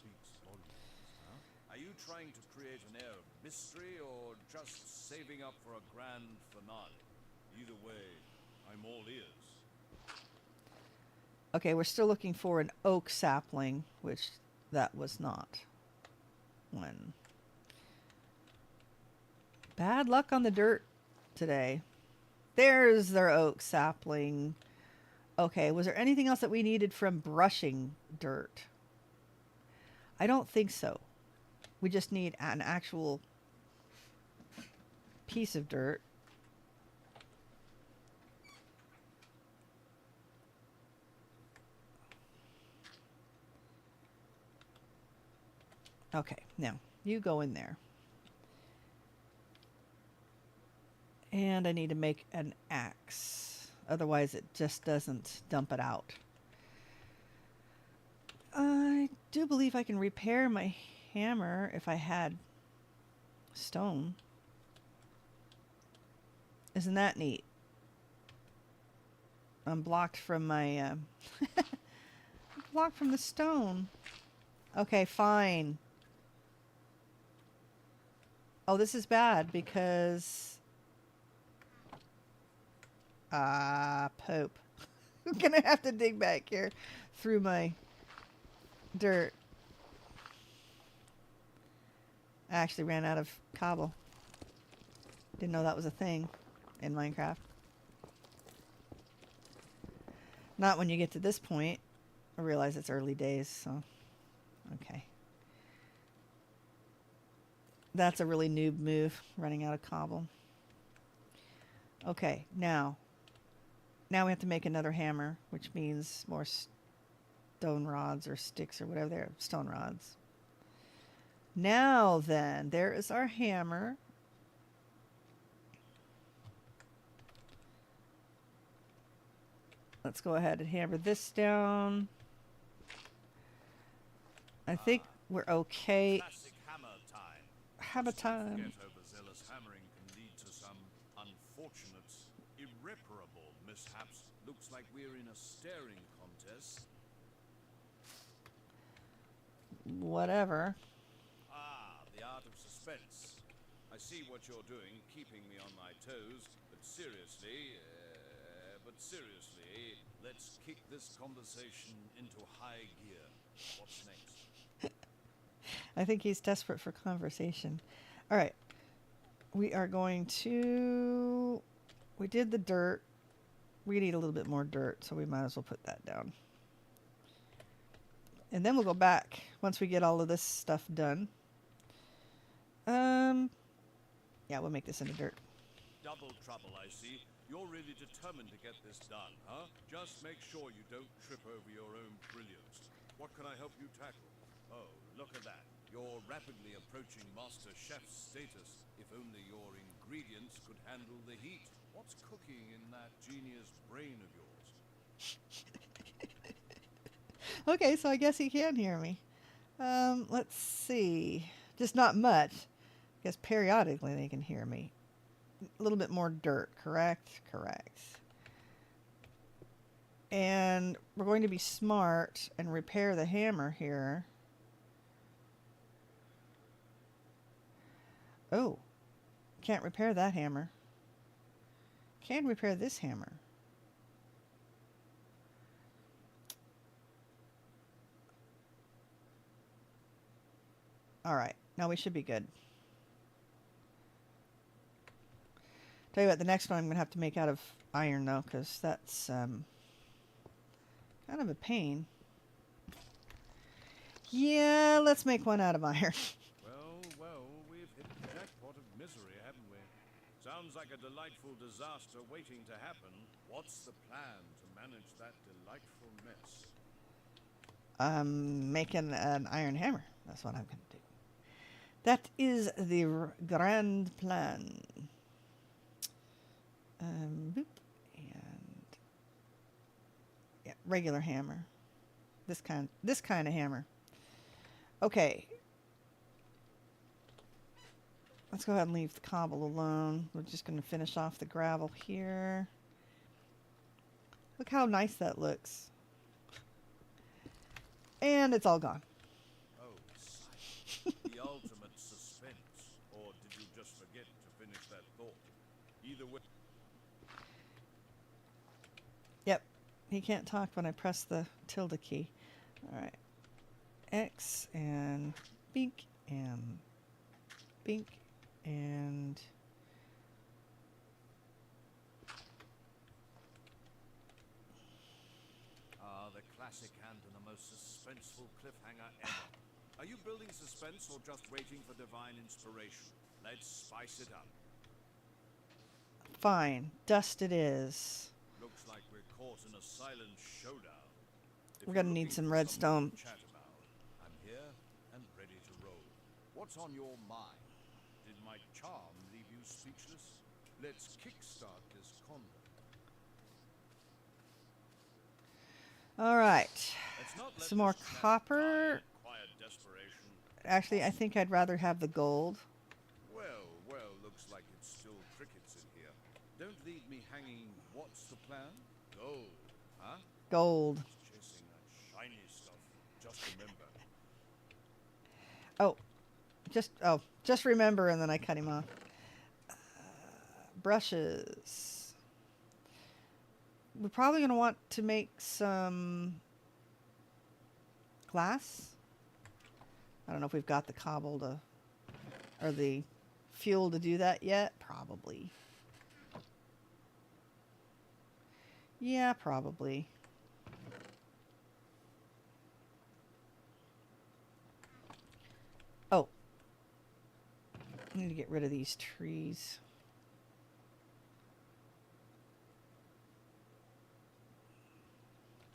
Are you trying to create an air of mystery, or just saving up for a grand finale? Either way, I'm all ears. Okay, we're still looking for an oak sapling, which that was not one. Bad luck on the dirt today. There's their oak sapling. Okay, was there anything else that we needed from brushing dirt? I don't think so. We just need an actual piece of dirt. Okay, now you go in there. And I need to make an axe. Otherwise it just doesn't dump it out. I do believe I can repair my hammer if I had stone. Isn't that neat? I'm blocked from my... blocked from the stone. Okay, fine. Oh, this is bad because... Pope. I'm gonna have to dig back here through my dirt. I actually ran out of cobble. Didn't know that was a thing in Minecraft. Not when you get to this point. I realize it's early days, so... Okay. That's a really noob move, running out of cobble. Okay, now we have to make another hammer, which means more stone rods or sticks or whatever they're, stone rods. Now then, there is our hammer. Let's go ahead and hammer this down. I think we're okay. Classic hammer time. Hammer time. Get overzealous hammering can lead to some unfortunate, irreparable mishaps. Looks like we're in a staring contest. Whatever. Ah, the art of suspense. I see what you're doing, keeping me on my toes. But seriously, let's kick this conversation into high gear. What's next? I think he's desperate for conversation. All right. We are going to... We did the dirt. We need a little bit more dirt, so we might as well put that down. And then we'll go back once we get all of this stuff done. Yeah, we'll make this into dirt. Double trouble, I see. You're really determined to get this done, huh? Just make sure you don't trip over your own brilliance. What can I help you tackle? Oh, look at that. You're rapidly approaching Master Chef's status. If only your ingredients could handle the heat. What's cooking in that genius brain of yours? Okay, so I guess he can hear me. Let's see. Just not much. I guess periodically they can hear me. A little bit more dirt, correct? Correct. And we're going to be smart and repair the hammer here. Oh, can't repair that hammer. Can repair this hammer. All right, now we should be good. Tell you what, the next one I'm going to have to make out of iron, though, because that's kind of a pain. Yeah, let's make one out of iron. Well, we've hit the jackpot of misery, haven't we? Sounds like a delightful disaster waiting to happen. What's the plan to manage that delightful mess? Making an iron hammer. That's what I'm going to do. That is the grand plan. Boop, and yeah, regular hammer. This kind of hammer. Okay. Let's go ahead and leave the cobble alone. We're just going to finish off the gravel here. Look how nice that looks. And it's all gone. Oh, sight. The ultimate suspense. Or did you just forget to finish that thought? Either way. Yep. He can't talk when I press the tilde key. Alright. X and bink and bink and the classic hand and the most suspenseful cliffhanger ever. Are you building suspense or just waiting for divine inspiration? Let's spice it up. Fine. Dust it is. Looks like we're caught in a silent showdown. If We're gonna you're need looking some for redstone. someone to chat about, I'm here and ready to roll. What's on your mind? Did my charm leave you speechless? Let's kickstart this convo. All right. Let's not let Some more this chat die copper. in quiet desperation. Actually, I think I'd rather have the gold. Well, looks like it's still crickets in here. Don't leave me hanging. What's the plan? Gold, huh? Gold. Chasing that shiny stuff. Just remember. Just remember, and then I cut him off. Brushes. We're probably going to want to make some glass. I don't know if we've got the cobble to, or the fuel to do that yet. Probably. Yeah, probably. Oh. I need to get rid of these trees.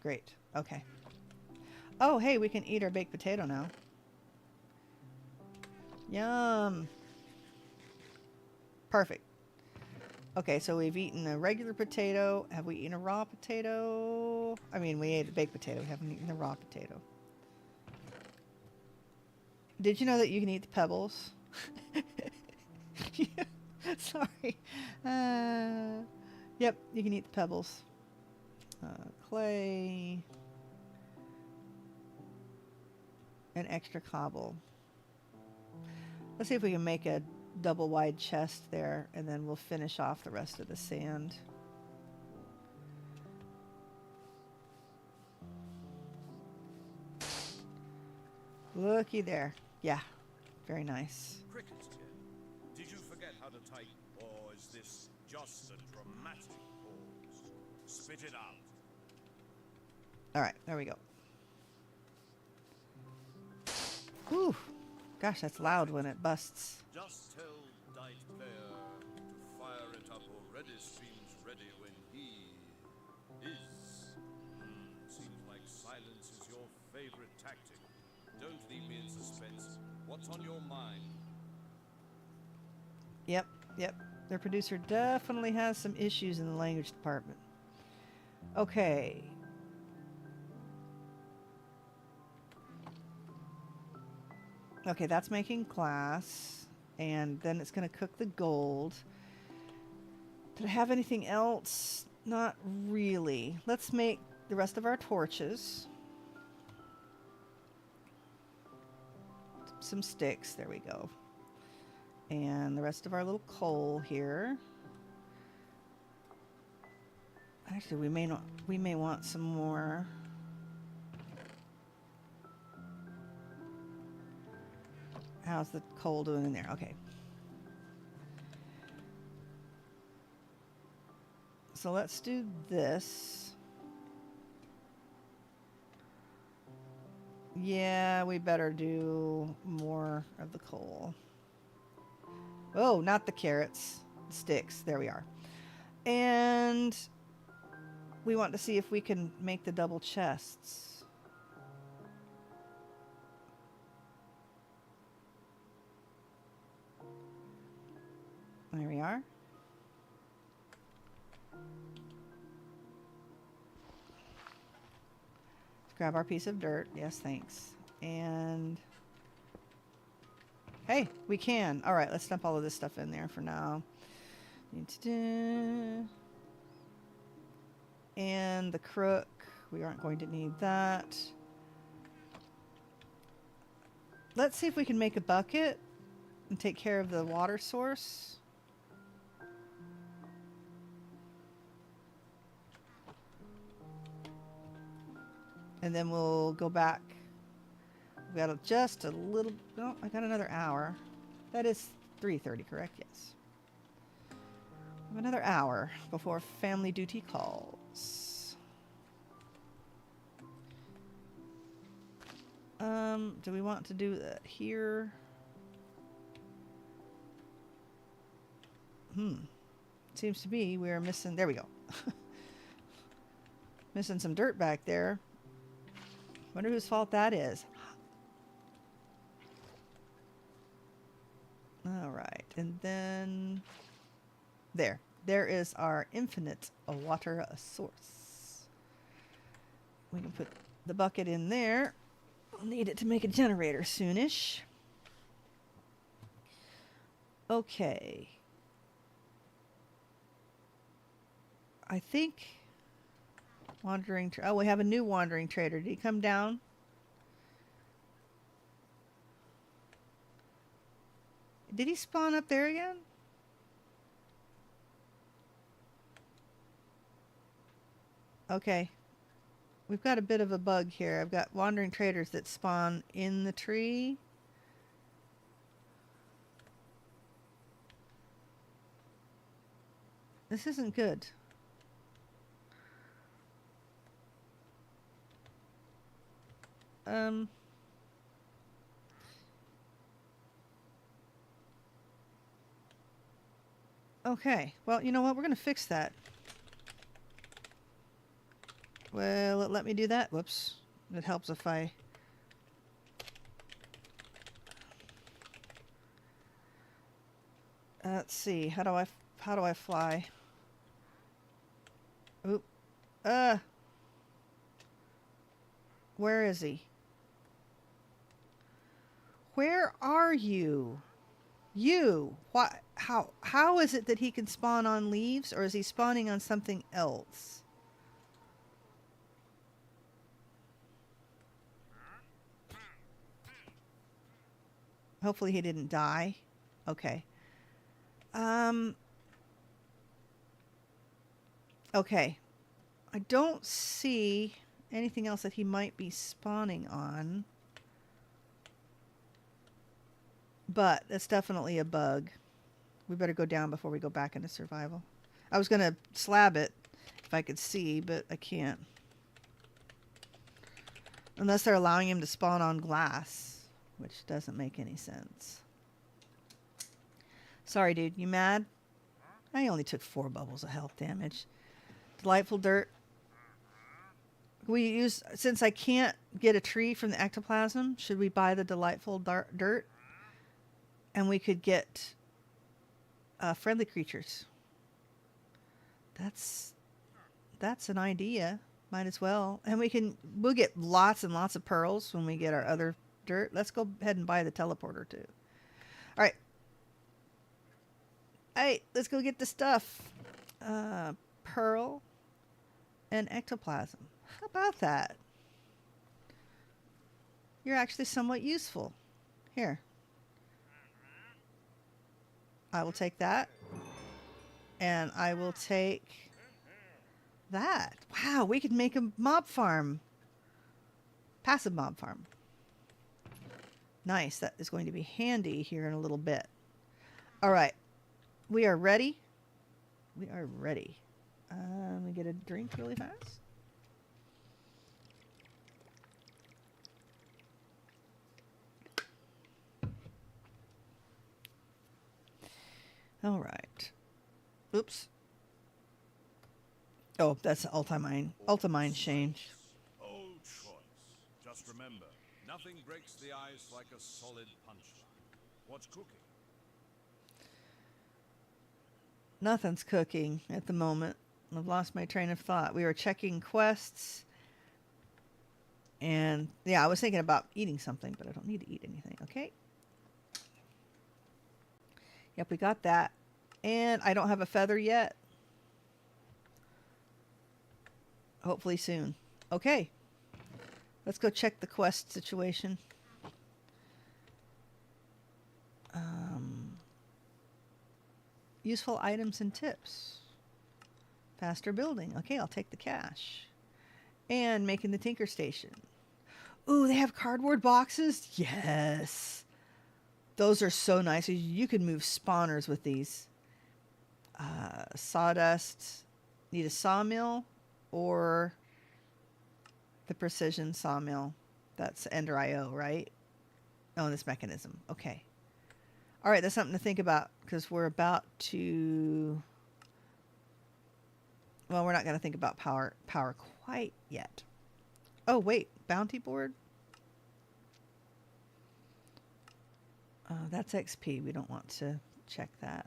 Great. Okay. Oh, hey, we can eat our baked potato now. Yum. Perfect. Okay, so we've eaten a regular potato. Have we eaten a raw potato? I mean, we ate a baked potato. We haven't eaten the raw potato. Did you know that you can eat the pebbles? Yeah, sorry. Yep, you can eat the pebbles. Clay. An extra cobble. Let's see if we can make a double wide chest there, and then we'll finish off the rest of the sand. Looky there. Yeah, very nice. Crickets again. Did you forget how to type, or is this just a dramatic pause? Spit it out. All right, there we go. Whew. Gosh, that's loud when it busts. Just tell Dight Player to fire it up already streams ready when he is. Seems like silence is your favorite tactic. Don't leave me in suspense. What's on your mind? Yep. Their producer definitely has some issues in the language department. Okay. Okay, that's making glass. And then it's going to cook the gold. Did I have anything else? Not really. Let's make the rest of our torches. Some sticks. There we go. And the rest of our little coal here. Actually, we may want some more. How's the coal doing in there? Okay. So let's do this. Yeah, we better do more of the coal. Oh, not the carrots. The sticks. There we are. And we want to see if we can make the double chests. There we are. Let's grab our piece of dirt. Yes, thanks. And hey, we can. All right, let's dump all of this stuff in there for now. And the crook, we aren't going to need that. Let's see if we can make a bucket and take care of the water source. And then we'll go back. We got just a little. Oh, I got another hour. That is 3:30, correct? Yes. We have another hour before family duty calls. Do we want to do that here? Seems to be we're missing. There we go. Missing some dirt back there. Wonder whose fault that is. All right, and then there is our infinite water source. We can put the bucket in there. We'll need it to make a generator soonish. Okay. I think wandering. Oh, we have a new wandering trader. Did he come down? Did he spawn up there again? Okay. We've got a bit of a bug here. I've got wandering traders that spawn in the tree. This isn't good. Okay. Well, you know what? We're going to fix that. Well, it let me do that. Whoops. It helps if I... Let's see. How do I fly? Oop. Where is he? Where are you? You. Why? How is it that he can spawn on leaves, or is he spawning on something else? Hopefully he didn't die. Okay. Okay. I don't see anything else that he might be spawning on. But that's definitely a bug. We better go down before we go back into survival. I was going to slab it if I could see, but I can't. Unless they're allowing him to spawn on glass, which doesn't make any sense. Sorry, dude. You mad? I only took 4 bubbles of health damage. Delightful dirt. We use, since I can't get a tree from the ectoplasm, should we buy the delightful dirt? And we could get friendly creatures. That's an idea. Might as well. And we'll get lots and lots of pearls when we get our other dirt. Let's go ahead and buy the teleporter too. All right. Hey, let's go get the stuff. Pearl and ectoplasm. How about that? You're actually somewhat useful. Here. I will take that. And I will take that. Wow, we could make a mob farm. Passive mob farm. Nice. That is going to be handy here in a little bit. All right. We are ready. We are ready. Let me get a drink really fast. All right. Oops. Oh, that's Ultimine. Ultimine change. Old choice. Just remember, nothing breaks the ice like a solid punchline. What's cooking? Nothing's cooking at the moment. I've lost my train of thought. We were checking quests. And yeah, I was thinking about eating something, but I don't need to eat anything. Okay. Yep, we got that. And I don't have a feather yet. Hopefully soon. Okay. Let's go check the quest situation. Useful items and tips. Faster building. Okay, I'll take the cash. And making the Tinker Station. Ooh, they have cardboard boxes? Yes. Those are so nice. You can move spawners with these. Sawdust. Need a sawmill or the precision sawmill. That's Ender IO, right? Oh, this mechanism. Okay. All right, that's something to think about because we're about to... Well, we're not going to think about power quite yet. Oh, wait. Bounty board? That's XP. We don't want to check that.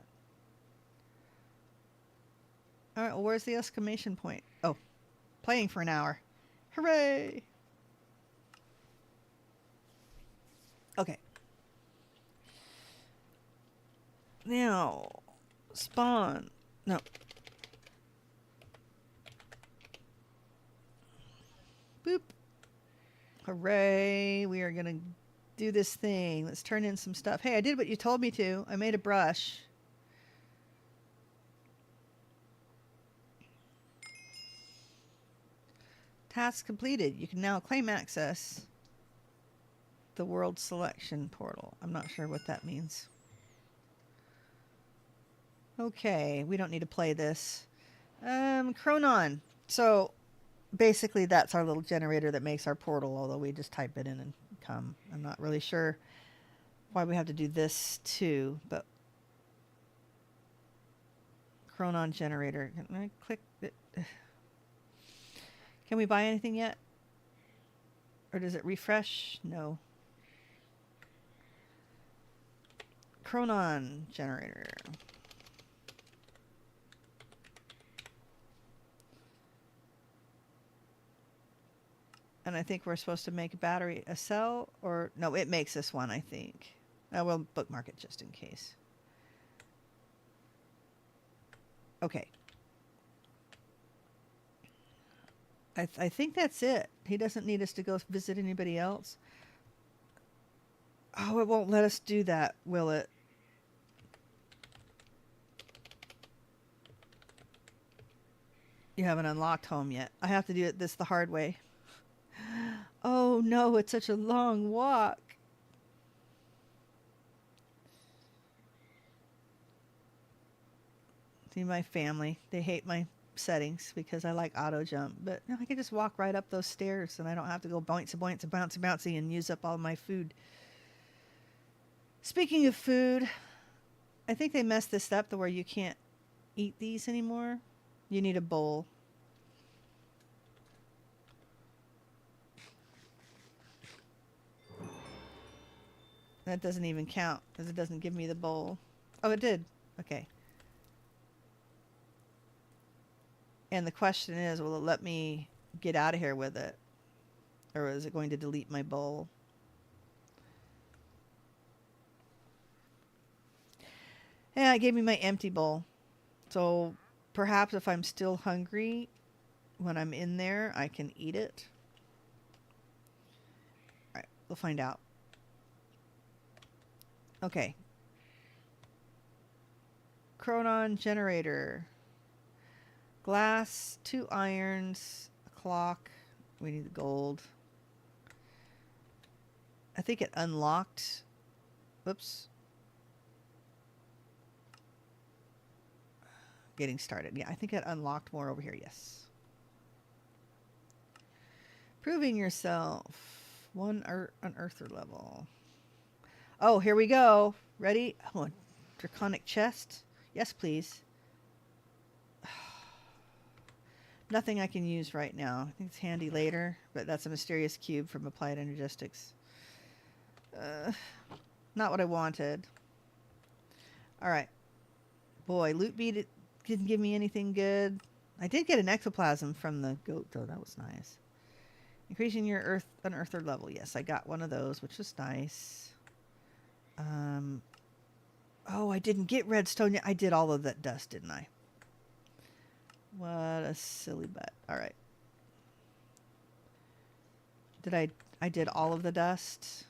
All right, well, where's the exclamation point? Oh, playing for an hour. Hooray! Okay. Now, spawn. No. Boop. Hooray. We are going to do this thing. Let's turn in some stuff. Hey, I did what you told me to. I made a brush. Task completed. You can now claim access the world selection portal. I'm not sure what that means. Okay, we don't need to play this. Chronon. So basically that's our little generator that makes our portal, although we just type it in and come. I'm not really sure why we have to do this too, but Chronon generator. Can I click it? Can we buy anything yet? Or does it refresh? No. Chronon generator. And I think we're supposed to make a battery, a cell, or no, it makes this one, I think. I will bookmark it just in case. Okay. I think that's it. He doesn't need us to go visit anybody else. Oh, it won't let us do that, will it? You haven't unlocked home yet. I have to do this the hard way. Oh no, it's such a long walk. See my family. They hate my settings because I like auto jump, but no, I can just walk right up those stairs and I don't have to go bouncy bouncy bouncy bouncy and use up all my food. Speaking of food, I think they messed this up to where you can't eat these anymore. You need a bowl. That doesn't even count because it doesn't give me the bowl. Oh, it did. Okay. And the question is, will it let me get out of here with it? Or is it going to delete my bowl? Yeah, it gave me my empty bowl. So perhaps if I'm still hungry when I'm in there, I can eat it. All right, we'll find out. Okay. Chronon generator. Glass, 2 irons, a clock. We need the gold. I think it unlocked. Whoops. Getting started. Yeah, I think it unlocked more over here. Yes. Proving yourself. 1 unearther level. Oh, here we go. Ready? Oh, a draconic chest. Yes, please. Nothing I can use right now. I think it's handy later, but that's a mysterious cube from Applied Energistics. Not what I wanted. All right. Boy, loot bead didn't give me anything good. I did get an ectoplasm from the goat, though. That was nice. Increasing your unearther level. Yes, I got one of those, which was nice. Oh, I didn't get redstone yet. I did all of that dust, didn't I? What a silly butt. All right. I did all of the dust?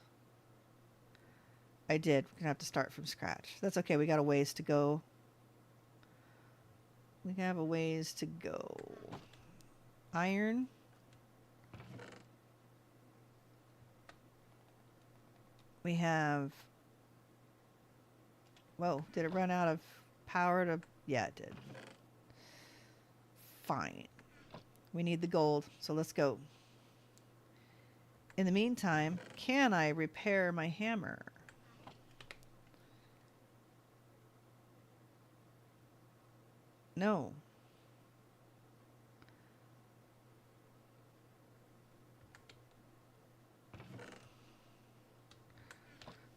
I did. We're going to have to start from scratch. That's okay. We got a ways to go. We have a ways to go. Iron. We have... Whoa, did it run out of power to... Yeah, it did. Fine. We need the gold, so let's go. In the meantime, can I repair my hammer? No.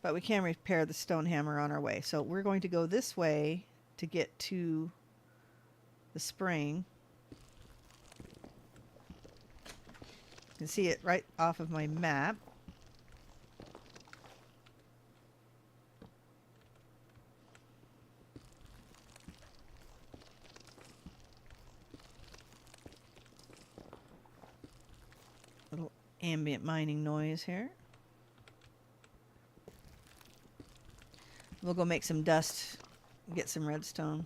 But we can repair the stone hammer on our way. So we're going to go this way to get to the spring. You can see it right off of my map. Little ambient mining noise here. We'll go make some dust, get some redstone.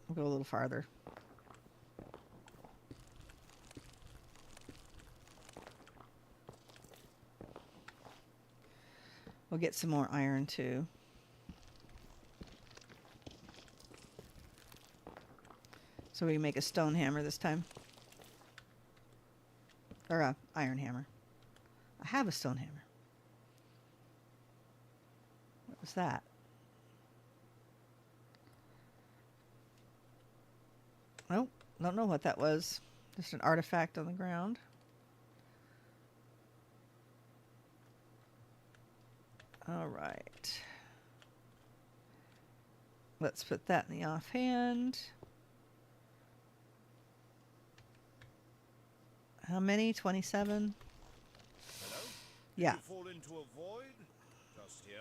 We'll go a little farther. We'll get some more iron too. So we can make a stone hammer this time. Or a iron hammer. I have a stone hammer. What was that? Nope, don't know what that was. Just an artifact on the ground. All right. Let's put that in the offhand. How many? 27? Hello? Yeah. Did you fall into a void? Just here,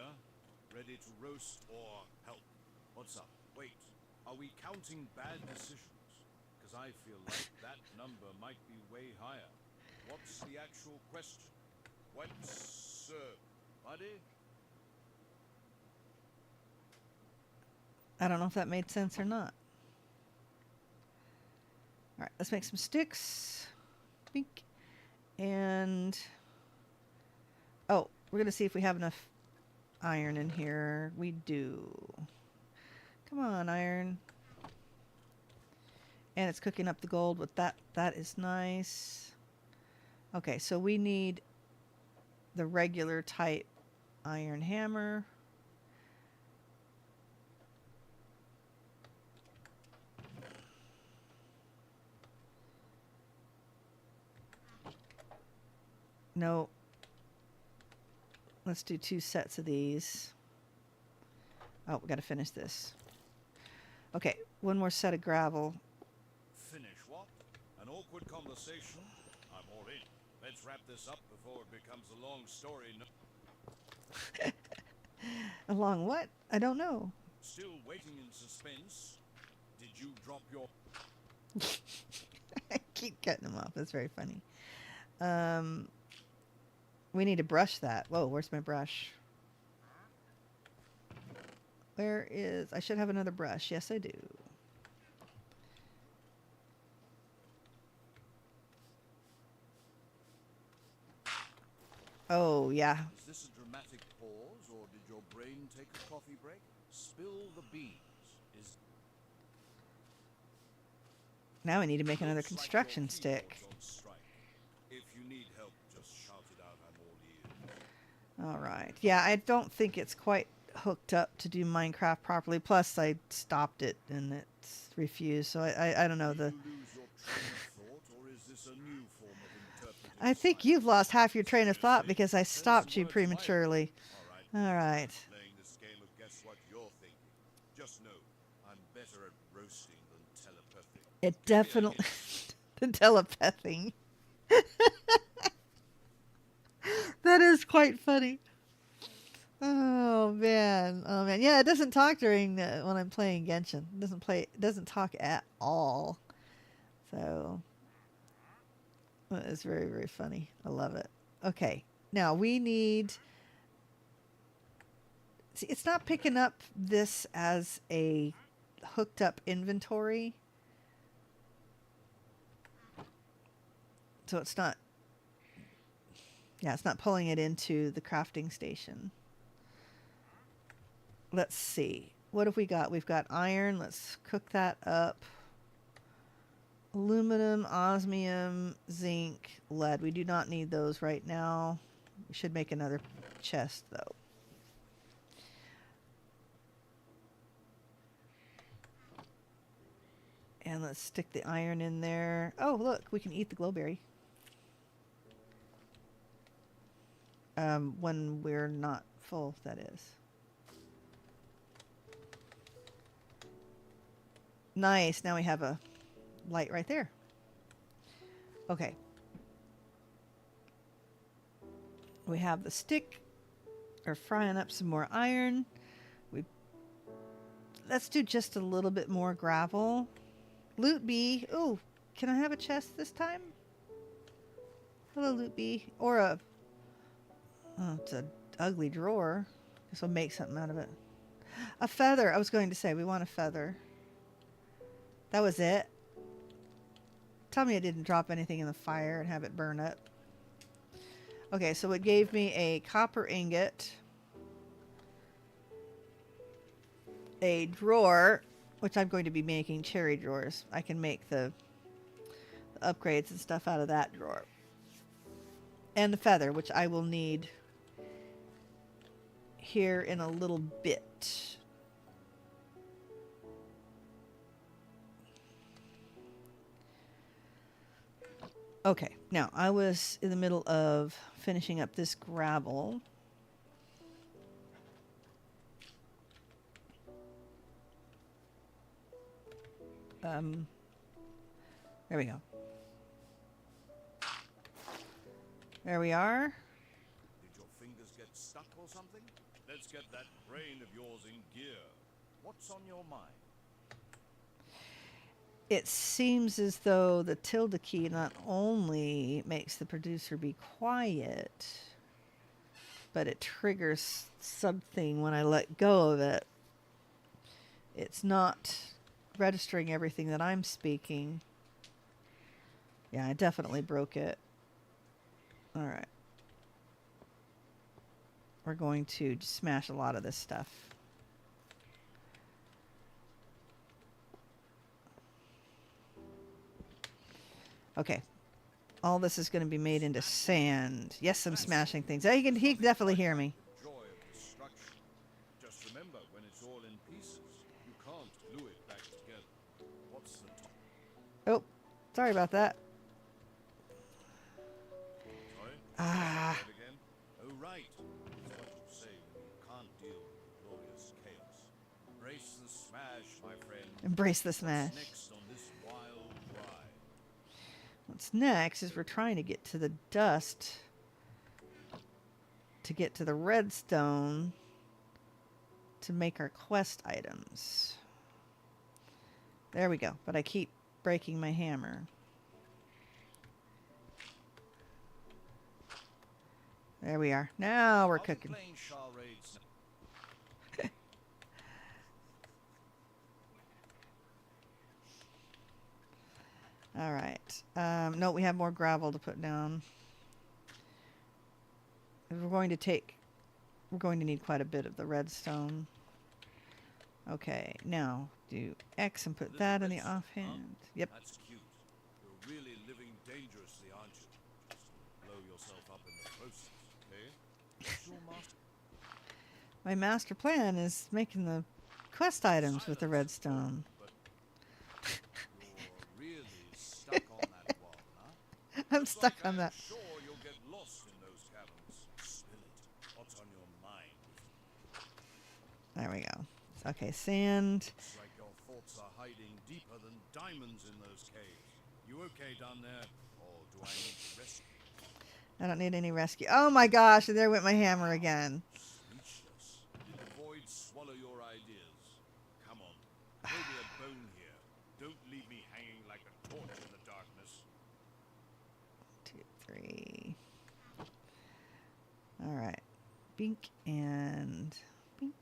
ready to roast or help. What's up? Wait, are we counting bad decisions? Because I feel like that number might be way higher. What's the actual question? What's, buddy? I don't know if that made sense or not. All right, let's make some sticks. Bink. And oh, we're gonna see if we have enough iron in here. We do. Come on, iron. And it's cooking up the gold with that. That is nice. Okay, so we need the regular type iron hammer. No. Let's do 2 sets of these. Oh, we got to finish this. Okay, 1 more set of gravel. Finish what? An awkward conversation? I'm all in. Let's wrap this up before it becomes a long story. Along what? I don't know. Still waiting in suspense. Did you drop your... I keep cutting them off. That's very funny. We need to brush that. Whoa, where's my brush? Where is... I should have another brush. Yes, I do. Oh, yeah. Is this a dramatic pause, or did your brain take a coffee break? Spill the beans. Is... Now I need to make another Looks like construction your stick. keyboard's on strike. If you need help, just shout it out. I'm all ears. All right. Yeah, I don't think it's quite hooked up to do Minecraft properly. Plus, I stopped it and it's refused. So I don't know. Did you lose your train of thought, or is this a new form of interpreting I think science? you've lost half your train of thought because I Send stopped some you words my way. prematurely. All right. All right. Playing this game of guess what you're thinking. Just know, I'm better at roasting than telepathic. It Give me a definitely... hint. the telepathing. That is quite funny. Oh man, oh man. Yeah, it doesn't talk during when I'm playing Genshin. It doesn't talk at all. So that is very, very funny. I love it. Okay, now we need. See, it's not picking up this as a hooked up inventory. So it's not. Yeah, it's not pulling it into the crafting station. Let's see. What have we got? We've got iron. Let's cook that up. Aluminum, osmium, zinc, lead. We do not need those right now. We should make another chest, though. And let's stick the iron in there. Oh, look, we can eat the glowberry. When we're not full, that is. Nice. Now we have a light right there. Okay. We have the stick. We're frying up some more iron. Let's do just a little bit more gravel. Loot bee. Ooh, can I have a chest this time? Hello, loot bee. Or a... Oh, it's an ugly drawer. Guess we'll make something out of it. A feather. I was going to say, we want a feather. That was it. Tell me I didn't drop anything in the fire and have it burn up. Okay, so it gave me a copper ingot. A drawer, which I'm going to be making cherry drawers. I can make the upgrades and stuff out of that drawer. And the feather, which I will need here in a little bit. Okay, now I was in the middle of finishing up this gravel. There we go. There we are. Did your fingers get stuck or something? Let's get that brain of yours in gear. What's on your mind? It seems as though the tilde key not only makes the producer be quiet, but it triggers something when I let go of it. It's not registering everything that I'm speaking. Yeah, I definitely broke it. All right. We're going to just smash a lot of this stuff. Okay. All this is going to be made into sand. Yes, I'm smashing things. He can definitely hear me. Joy of destruction. Just remember, when it's all in pieces, you can't glue it back together. What's the top? Oh, sorry about that. Sorry? Ah. Say that again? Oh, right. It's what you say when you can't deal with glorious chaos. Brace the smash, my friend. Embrace the smash. What's next on this wild ride? What's next is we're trying to get to the dust to get to the redstone to make our quest items. There we go. But I keep breaking my hammer. There we are. Now we're cooking. Playing charades. All right. No, we have more gravel to put down. We're going to need quite a bit of the redstone. Okay, now do X and put that in the offhand. Yep. That's cute. You're really living dangerously, aren't you? Just blow yourself up in the process, okay? What's your master? My master plan is making the quest items with the redstone. But you're really stuck on that one, huh? I'm Looks stuck like on that. I'm sure you'll get lost in those caverns. Spill it. What's on your mind? There we go. Okay, sand. Looks like your thoughts are hiding deeper than diamonds in those caves. You okay down there? Or do I need to rescue? I don't need any rescue. Oh my gosh, and there went my hammer again. Speechless. Did the void swallow your ideas? Come on. Throw me a bone here. Don't leave me hanging like a torch in the darkness. 2, 3. All right. Bink and bink.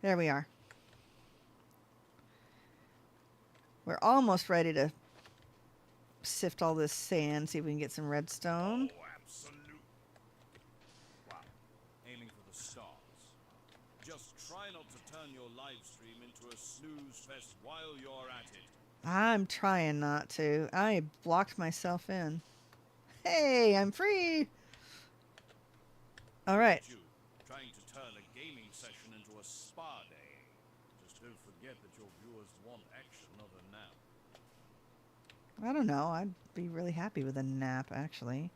There we are. We're almost ready to sift all this sand, see if we can get some redstone. Oh, absolute. Wow. Aiming for the stars. Just try not to turn your live stream into a snooze fest while you're at it. I'm trying not to. I blocked myself in. Hey, I'm free. All right. You trying to turn a gaming session into a spa day. Just don't forget that your viewers want action, not a nap. I don't know. I'd be really happy with a nap, actually.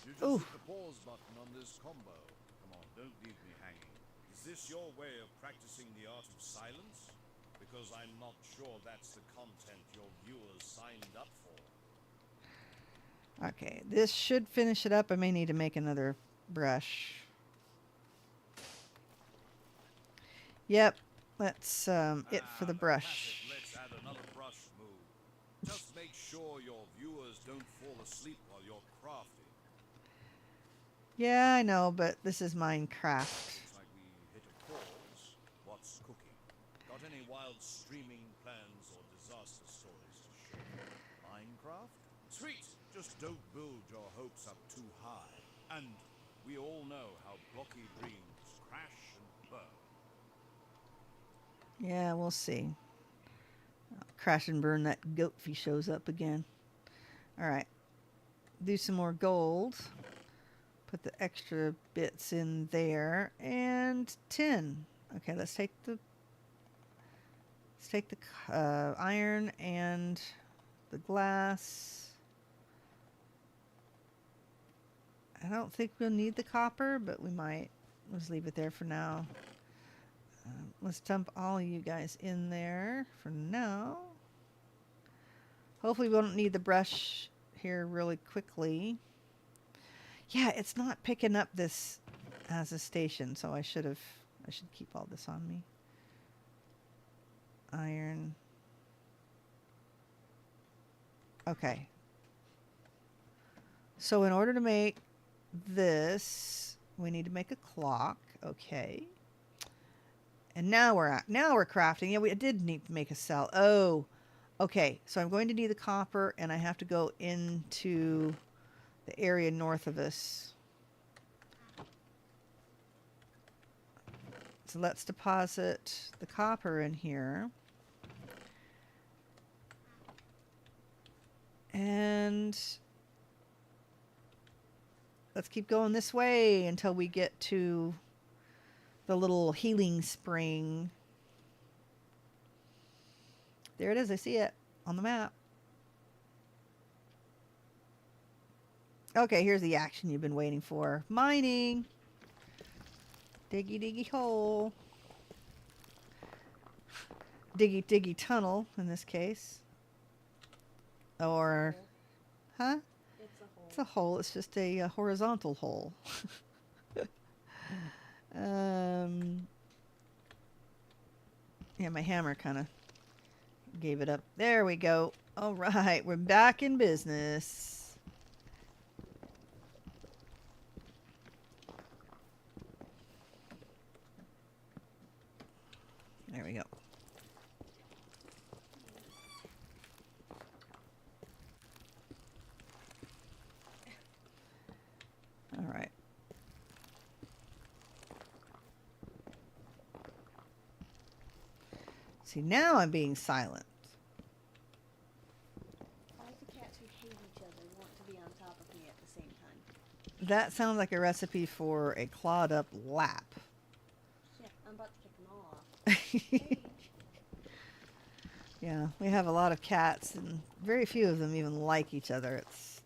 You just Ooh. hit the pause button on this combo. Come on, don't leave me hanging. Is this your way of practicing the art of silence? Because I'm not sure that's the content your viewers signed up for. Okay, this should finish it up. I may need to make another brush. Yep, that's it for the brush. Let's add another brush move. Just make sure your viewers don't fall asleep while you're crafting. Yeah, I know, but this is Minecraft. Looks like we hit a pause. What's cooking? Got any wild streaming plans or disaster stories to share? Minecraft? Sweet! Just don't build your hopes up too high. And we all know how blocky dreams crash and burn. Yeah, we'll see. I'll crash and burn that goat if he shows up again. Alright. Do some more gold. Put the extra bits in there. And tin. Okay, let's take the iron and the glass. I don't think we'll need the copper, but we might. Let's leave it there for now. Let's dump all you guys in there for now. Hopefully we won't need the brush here really quickly. Yeah, it's not picking up this as a station, so I should keep all this on me. Iron. Okay. So in order to make this, we need to make a clock. Okay. And now we're crafting. Yeah, we did need to make a cell. Oh, okay. So I'm going to need the copper, and I have to go into the area north of us. So let's deposit the copper in here. And let's keep going this way until we get to the little healing spring. There it is. I see it on the map. Okay, here's the action you've been waiting for. Mining. Diggy, diggy hole. Diggy, diggy tunnel, in this case. Or, huh? It's a hole. It's a hole. It's just a horizontal hole. Yeah, my hammer kind of gave it up. There we go. All right, we're back in business. There we go. All right. See, now I'm being silent. Why do cats who hate each other want to be on top of me at the same time? That sounds like a recipe for a clawed up lap. Shit, I'm about to kick them off. Hey. Yeah, we have a lot of cats, and very few of them even like each other. It's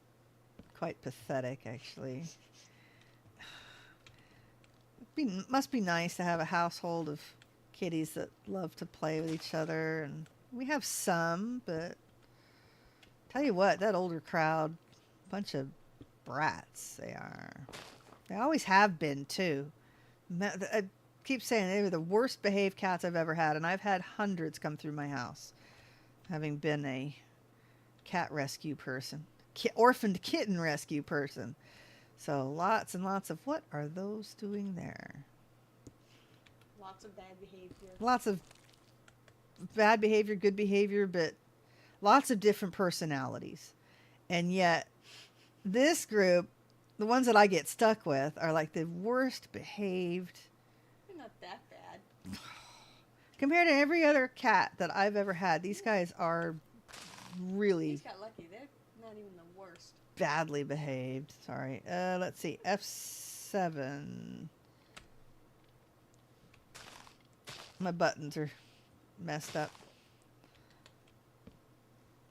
quite pathetic, actually. Must be nice to have a household of kitties that love to play with each other, and we have some, but tell you what, that older crowd, bunch of brats they are. They always have been, too. I keep saying they were the worst behaved cats I've ever had, and I've had hundreds come through my house, having been a cat rescue person, orphaned kitten rescue person. So lots and lots of, what are those doing there? Lots of bad behavior. Lots of bad behavior, good behavior, but lots of different personalities. And yet, this group, the ones that I get stuck with, are like the worst behaved. They're not that bad. Compared to every other cat that I've ever had, these guys are really He's got lucky. They're not even the worst. badly behaved. Sorry. Let's see. F7. My buttons are messed up.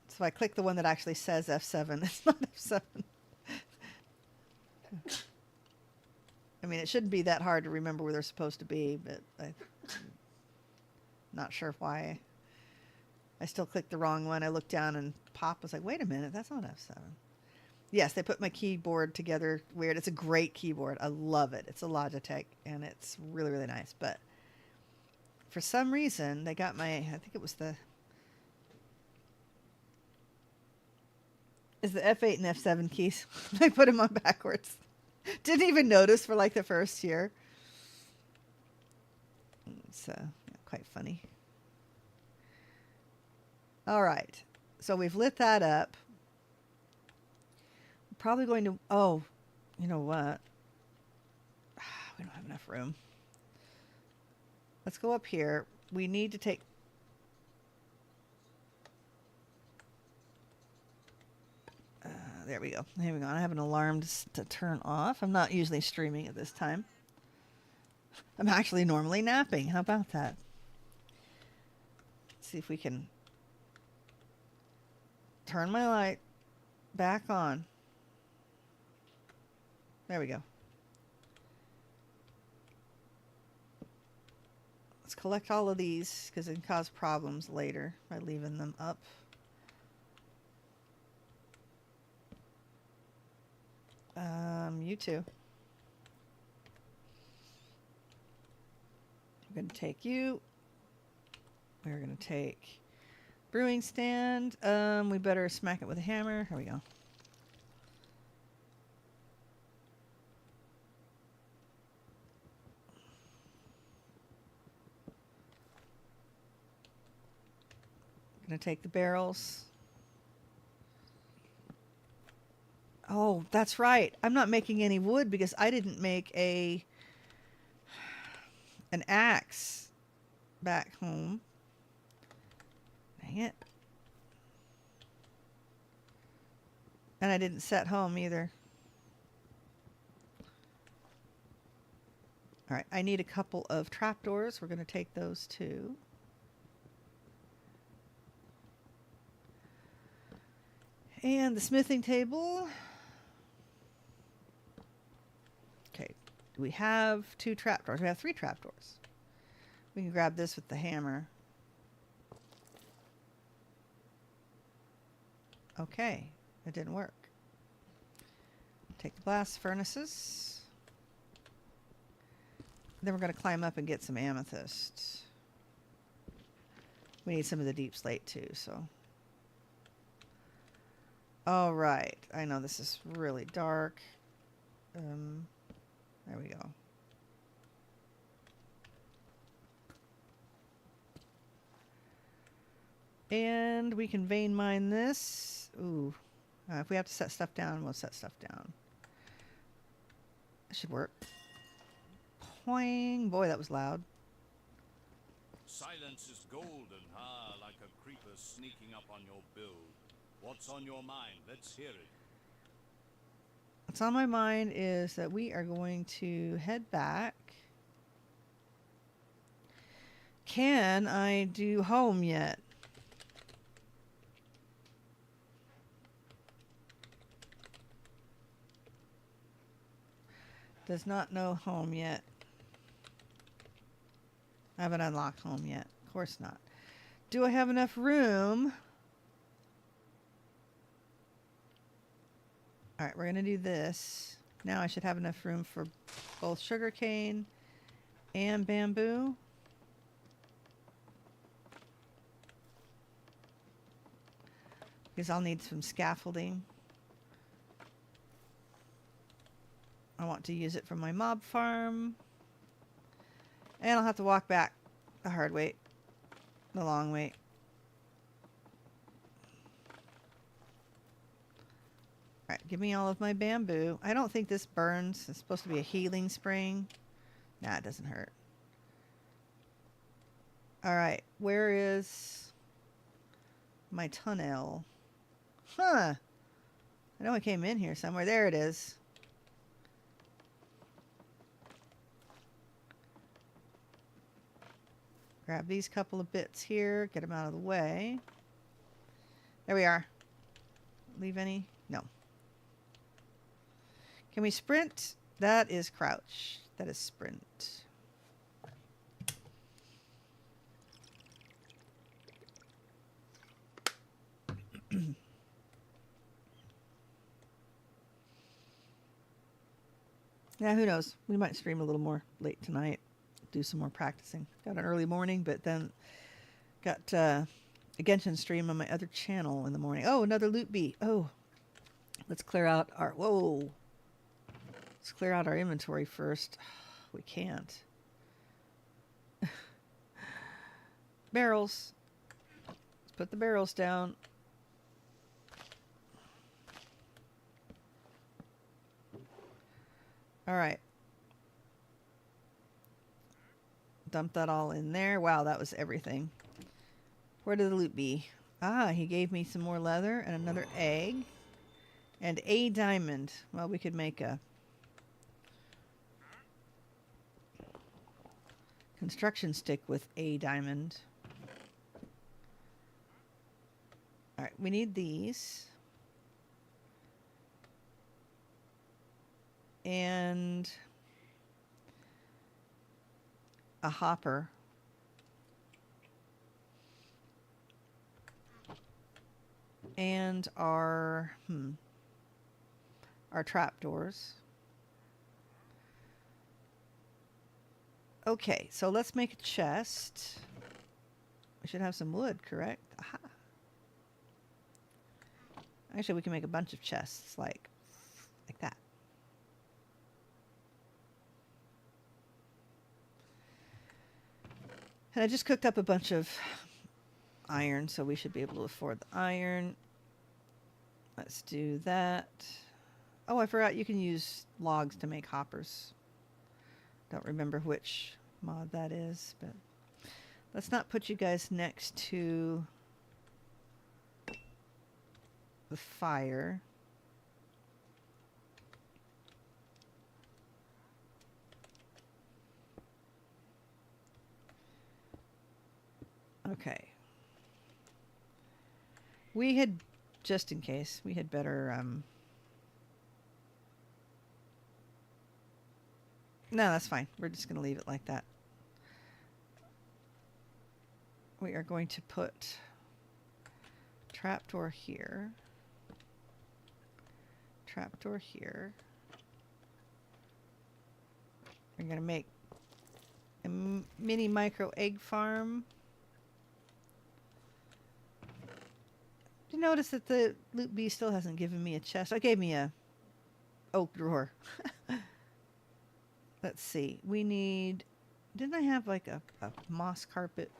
So if I click the one that actually says F7, it's not F7. I mean, it shouldn't be that hard to remember where they're supposed to be, but I'm not sure why. I still clicked the wrong one. I looked down and Pop was like, wait a minute, that's not F7. Yes, they put my keyboard together weird. It's a great keyboard. I love it. It's a Logitech, and it's really, really nice. But for some reason, they got my, I think it was the F8 and F7 keys. I put them on backwards. Didn't even notice for like the first year. It's quite funny. All right. So we've lit that up. We're probably going to... Oh, you know what? We don't have enough room. Let's go up here. We need to take... there we go. Here we go. I have an alarm to turn off. I'm not usually streaming at this time. I'm actually normally napping. How about that? Let's see if we can turn my light back on. There we go. Let's collect all of these because it can cause problems later by leaving them up. You too. We're going to take you. We're going to take brewing stand. We better smack it with a hammer. Here we go. Going to take the barrels. Oh, that's right. I'm not making any wood because I didn't make an axe back home. Dang it. And I didn't set home either. All right, I need a couple of trapdoors. We're going to take those too. And the smithing table. Okay, we have 2 trapdoors. We have 3 trapdoors. We can grab this with the hammer. Okay, it didn't work. Take the blast furnaces. Then we're going to climb up and get some amethyst. We need some of the deep slate too, so. All right, I know this is really dark. There we go. And we can vein mine this. Ooh. If we have to set stuff down, we'll set stuff down. That should work. Poing. Boy, that was loud. Silence is golden, like a creeper sneaking up on your build. What's on your mind? Let's hear it. What's on my mind is that we are going to head back. Can I do home yet? Does not know home yet. I haven't unlocked home yet. Of course not. Do I have enough room? All right, we're going to do this. Now I should have enough room for both sugarcane and bamboo. Because I'll need some scaffolding. I want to use it for my mob farm. And I'll have to walk back the hard way, the long way. Alright, give me all of my bamboo. I don't think this burns. It's supposed to be a healing spring. Nah, it doesn't hurt. All right, where is my tunnel? Huh. I know I came in here somewhere. There it is. Grab these couple of bits here, get them out of the way. There we are. Leave any? No. Can we sprint? That is crouch. That is sprint. Yeah, who knows? We might stream a little more late tonight. Do some more practicing. Got an early morning, but then got a Genshin stream on my other channel in the morning. Oh, another loot bee. Oh, let's clear out our... Whoa. Let's clear out our inventory first. We can't. Barrels. Let's put the barrels down. All right. Dump that all in there. Wow, that was everything. Where did the loot be? Ah, he gave me some more leather and another egg. And a diamond. Well, we could make a construction stick with a diamond. All right, we need these. And a hopper. And our trapdoors. Okay, so let's make a chest. We should have some wood, correct? Aha. Actually, we can make a bunch of chests like that. And I just cooked up a bunch of iron, so we should be able to afford the iron. Let's do that. Oh, I forgot you can use logs to make hoppers. Don't remember which mod that is, but let's not put you guys next to the fire. Okay. We had, just in case, we had better, no, that's fine. We're just going to leave it like that. We are going to put trapdoor here. Trapdoor here. We're going to make a mini micro egg farm. Did you notice that the loot bee still hasn't given me a chest? I gave me a oak drawer. Let's see. We need... Didn't I have like a moss carpet?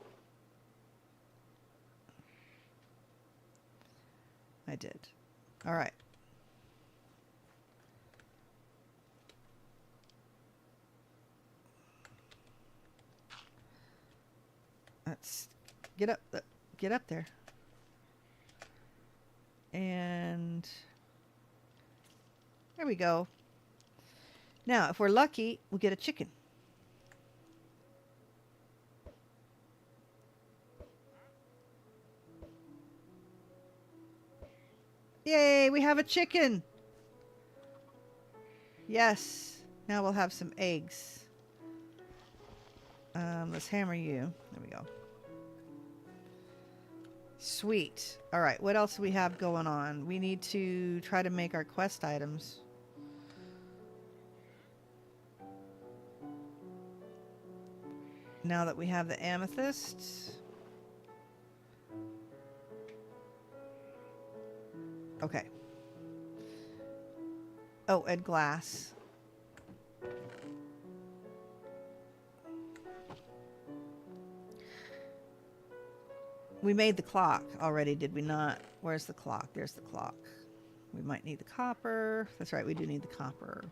I did. All right. Let's get up there. And there we go. Now, if we're lucky, we'll get a chicken. Yay, we have a chicken. Yes. Now we'll have some eggs. Let's hammer you. There we go. Sweet. All right, what else do we have going on? We need to try to make our quest items. Now that we have the amethyst. Okay. Oh, and glass. We made the clock already, did we not? Where's the clock? There's the clock. We might need the copper. That's right, we do need the copper.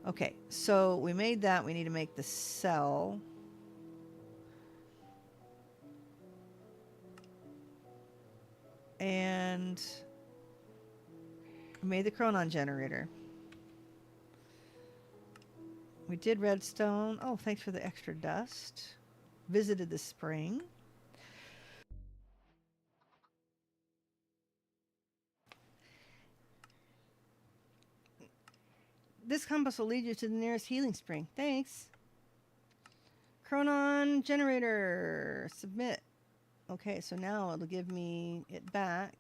Okay, so we made that. We need to make the cell. And I made the chronon generator. We did redstone. Oh, thanks for the extra dust. Visited the spring. This compass will lead you to the nearest healing spring. Thanks. Chronon generator. Submit. Okay, so now it'll give me it back.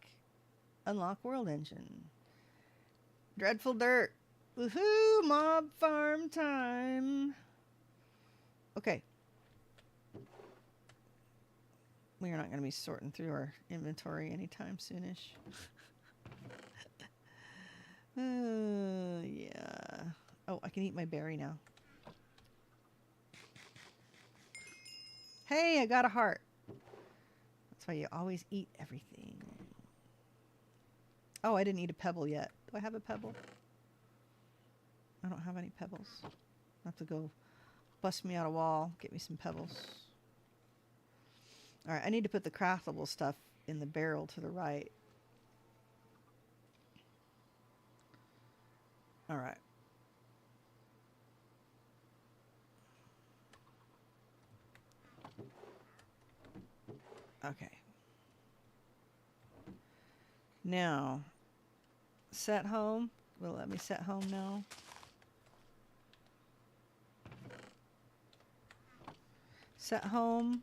Unlock world engine. Dreadful dirt. Woohoo! Mob farm time. Okay. We are not going to be sorting through our inventory anytime soonish. Yeah. Oh, I can eat my berry now. Hey, I got a heart. That's why you always eat everything. Oh, I didn't eat a pebble yet. Do I have a pebble? I don't have any pebbles. I'll have to go bust me out a wall, get me some pebbles. All right, I need to put the craftable stuff in the barrel to the right. All right. Okay. Now, set home. Will it let me set home now? Set home.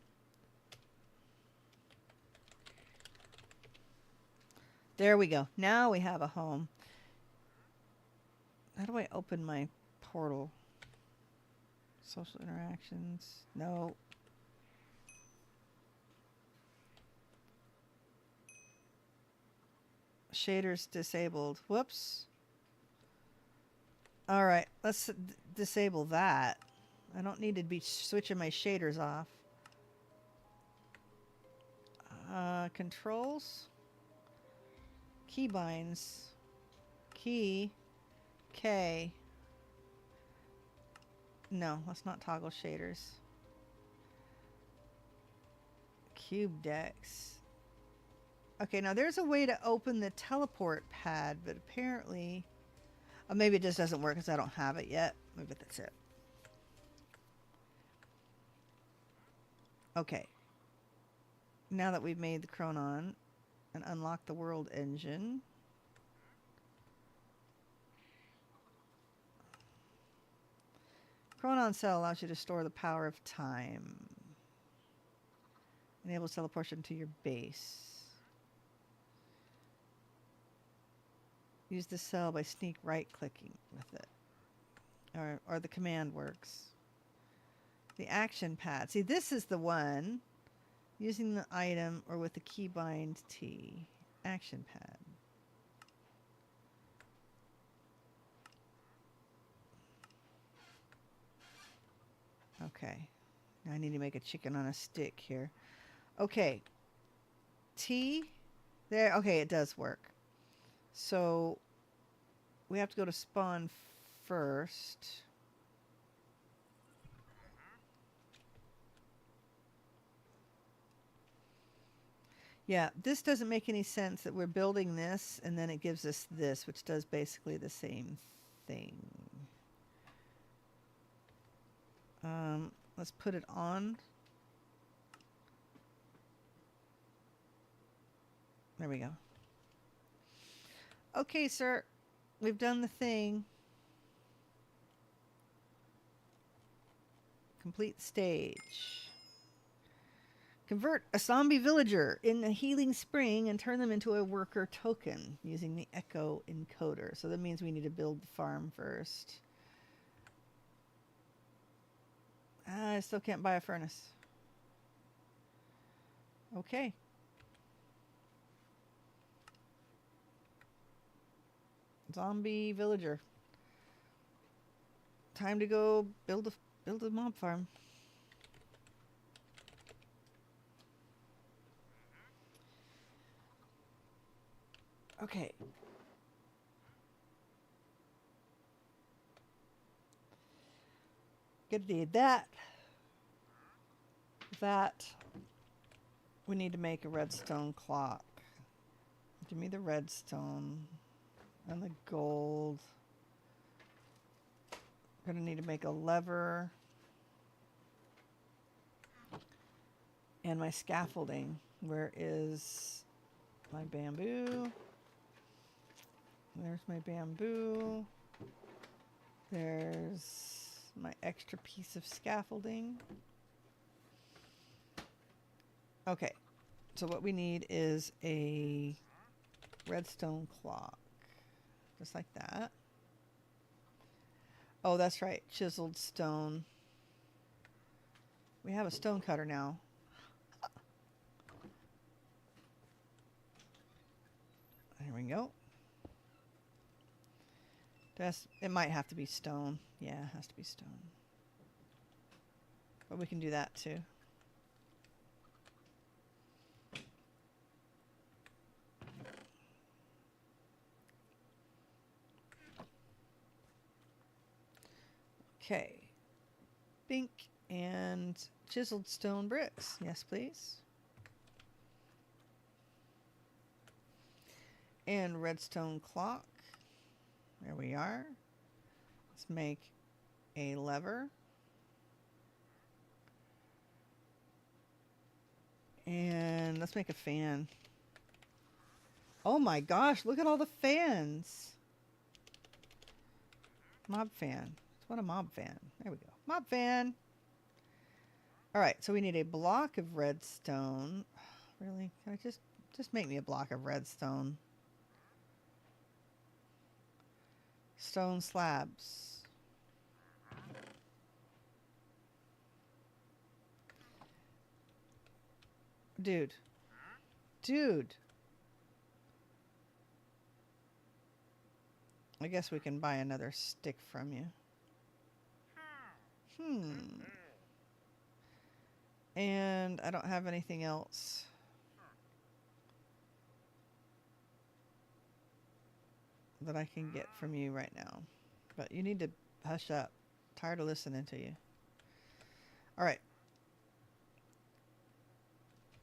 There we go. Now we have a home. How do I open my portal? Social interactions. No. Shaders disabled. Whoops. All right. Let's disable that. I don't need to be switching my shaders off. Controls. Keybinds. Key. K. No, let's not toggle shaders. Cube decks. Okay, now there's a way to open the teleport pad, but apparently... maybe it just doesn't work because I don't have it yet. Maybe that's it. Okay. Now that we've made the chronon and unlocked the world engine... Chronon cell allows you to store the power of time. Enables teleportation to your base. Use the cell by sneak right-clicking with it. Or the command works. The action pad. See, this is the one. Using the item or with the keybind T. Action pad. Okay. Now I need to make a chicken on a stick here. Okay. T. There. Okay, it does work. So we have to go to spawn first. Yeah, this doesn't make any sense that we're building this and then it gives us this, which does basically the same thing. Let's put it on. There we go. Okay, sir. We've done the thing. Complete stage. Convert a zombie villager in a healing spring and turn them into a worker token using the echo encoder. So that means we need to build the farm first. I still can't buy a furnace. Okay. Zombie villager. Time to go build a mob farm. Okay. Gonna need that. That. We need to make a redstone clock. Give me the redstone and the gold. Gonna need to make a lever. And my scaffolding. Where is my bamboo? There's my bamboo. There's my extra piece of scaffolding. Okay, so what we need is a redstone clock. Just like that. Oh, that's right, chiseled stone. We have a stone cutter now. There we go. It might have to be stone. Yeah, it has to be stone. But we can do that too. Okay. Bink and chiseled stone bricks. Yes, please. And redstone clock. There we are. Let's make a lever. And let's make a fan. Oh my gosh, look at all the fans. Mob fan. What a mob fan. There we go. Mob fan. Alright, so we need a block of redstone. Really? Can I just make me a block of redstone? Stone slabs. Dude. Dude. I guess we can buy another stick from you. And I don't have anything else. That I can get from you right now. But you need to hush up. I'm tired of listening to you. Alright.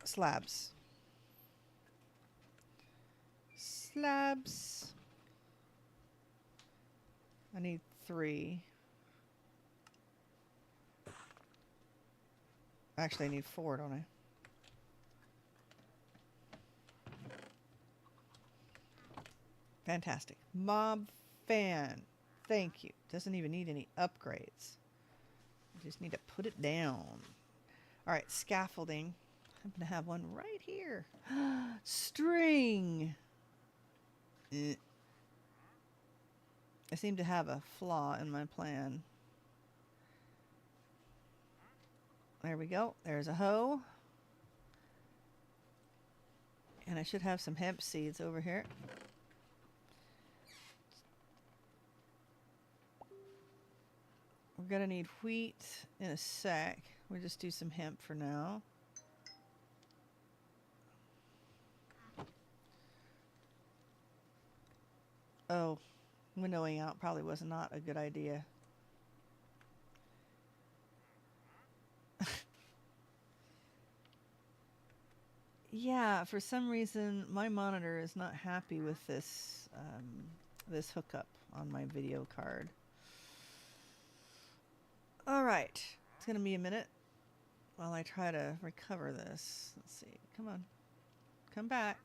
Slabs. Slabs. I need 3. Actually, I need 4, don't I? Fantastic. Mob fan. Thank you. Doesn't even need any upgrades. I just need to put it down. Alright, scaffolding. I'm going to have one right here. String. I seem to have a flaw in my plan. There we go. There's a hoe. And I should have some hemp seeds over here. We're going to need wheat in a sec. We'll just do some hemp for now. Oh, windowing out probably was not a good idea. Yeah, for some reason my monitor is not happy with this this hookup on my video card. All right, it's gonna be a minute while I try to recover this. Let's see. Come on, come back.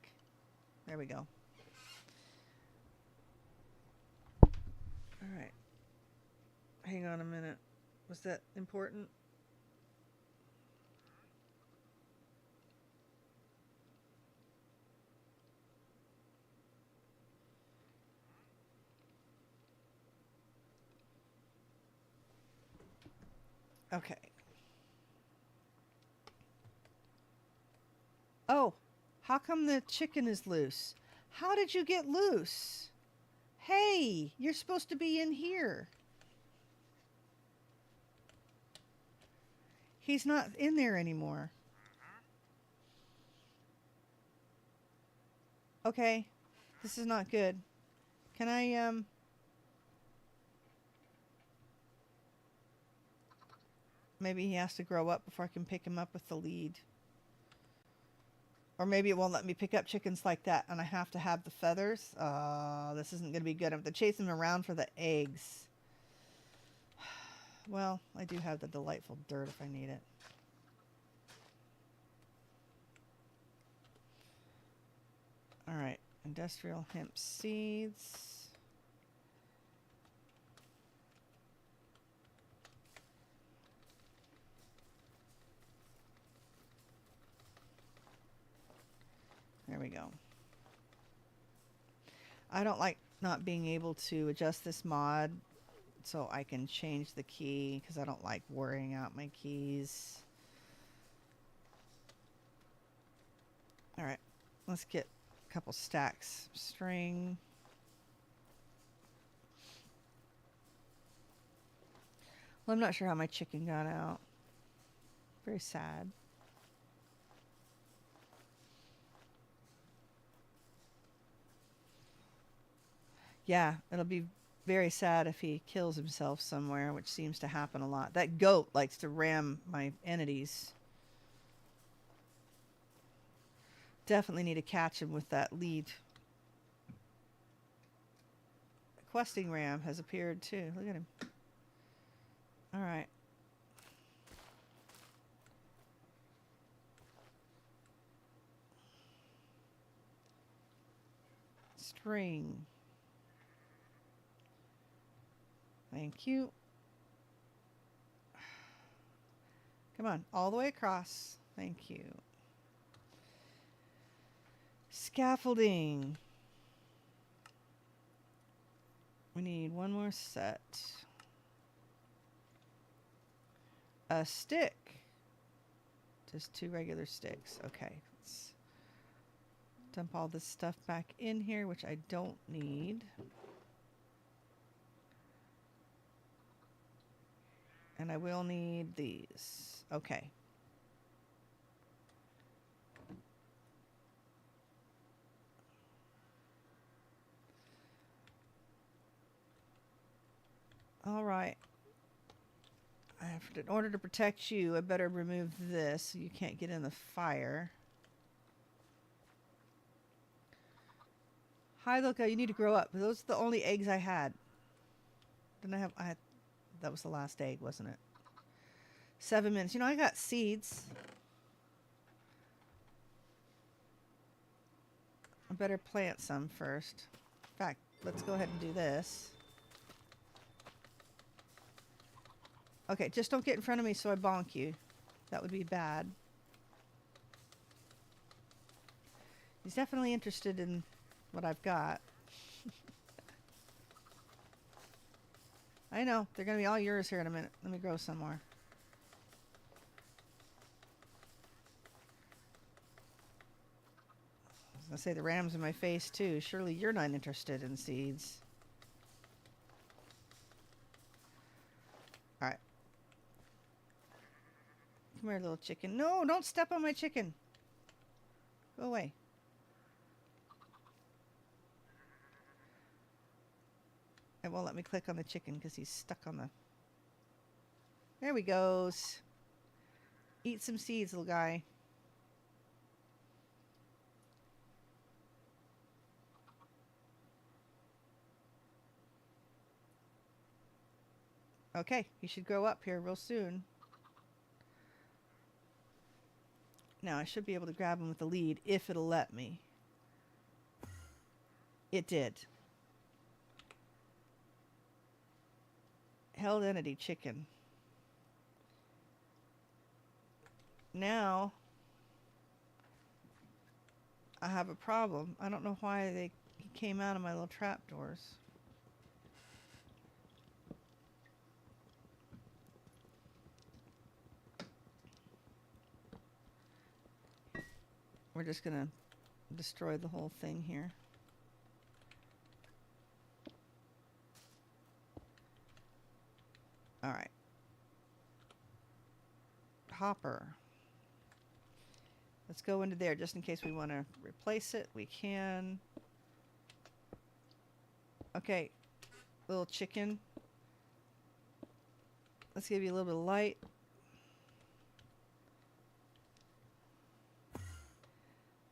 There we go. All right. Hang on a minute. Was that important? Okay. Oh, how come the chicken is loose? How did you get loose? Hey, you're supposed to be in here. He's not in there anymore. Okay, this is not good. Can I, maybe he has to grow up before I can pick him up with the lead. Or maybe it won't let me pick up chickens like that, and I have to have the feathers. This isn't going to be good. I have to chase them around for the eggs. Well, I do have the delightful dirt if I need it. All right, industrial hemp seeds. There we go. I don't like not being able to adjust this mod so I can change the key because I don't like worrying out my keys. All right, let's get a couple stacks of string. Well, I'm not sure how my chicken got out. Very sad. Yeah, it'll be very sad if he kills himself somewhere, which seems to happen a lot. That goat likes to ram my entities. Definitely need to catch him with that lead. A questing ram has appeared too. Look at him. All right. String. Thank you. Come on, all the way across. Thank you. Scaffolding. We need one more set. A stick. Just 2 regular sticks. Okay. Let's dump all this stuff back in here, which I don't need. And I will need these. Okay. All right. In order to protect you, I better remove this so you can't get in the fire. Hi, Luca. You need to grow up. Those are the only eggs I had. Didn't I have... That was the last egg, wasn't it? 7 minutes. You know, I got seeds. I better plant some first. In fact, let's go ahead and do this. Okay, just don't get in front of me so I bonk you. That would be bad. He's definitely interested in what I've got. I know. They're going to be all yours here in a minute. Let me grow some more. I was going to say the ram's in my face too. Surely you're not interested in seeds. Alright. Come here, little chicken. No, don't step on my chicken. Go away. It won't let me click on the chicken because he's stuck on the... There we goes. Eat some seeds, little guy. Okay, he should grow up here real soon. Now, I should be able to grab him with the lead if it'll let me. It did. Held entity chicken. Now, I have a problem. I don't know why he came out of my little trapdoors. We're just going to destroy the whole thing here. All right. Hopper. Let's go into there just in case we want to replace it. We can. Okay. Little chicken. Let's give you a little bit of light.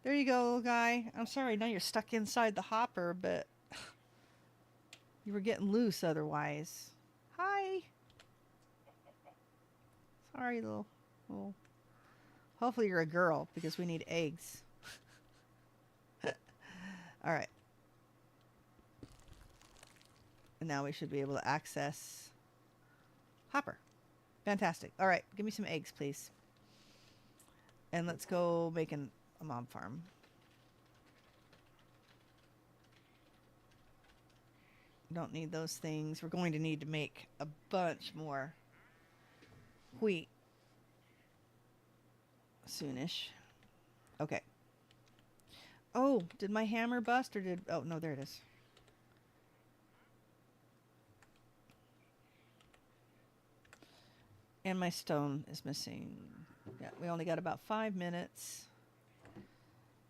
There you go, little guy. I'm sorry, now you're stuck inside the hopper, but you were getting loose otherwise. Hi. Sorry, little. Hopefully you're a girl because we need eggs. All right. And now we should be able to access hopper. Fantastic. All right, give me some eggs, please. And let's go make a mob farm. Don't need those things. We're going to need to make a bunch more wheat soonish. Okay. Oh, did my hammer bust or did... Oh, no, there it is. And my stone is missing. Yeah, we only got about 5 minutes.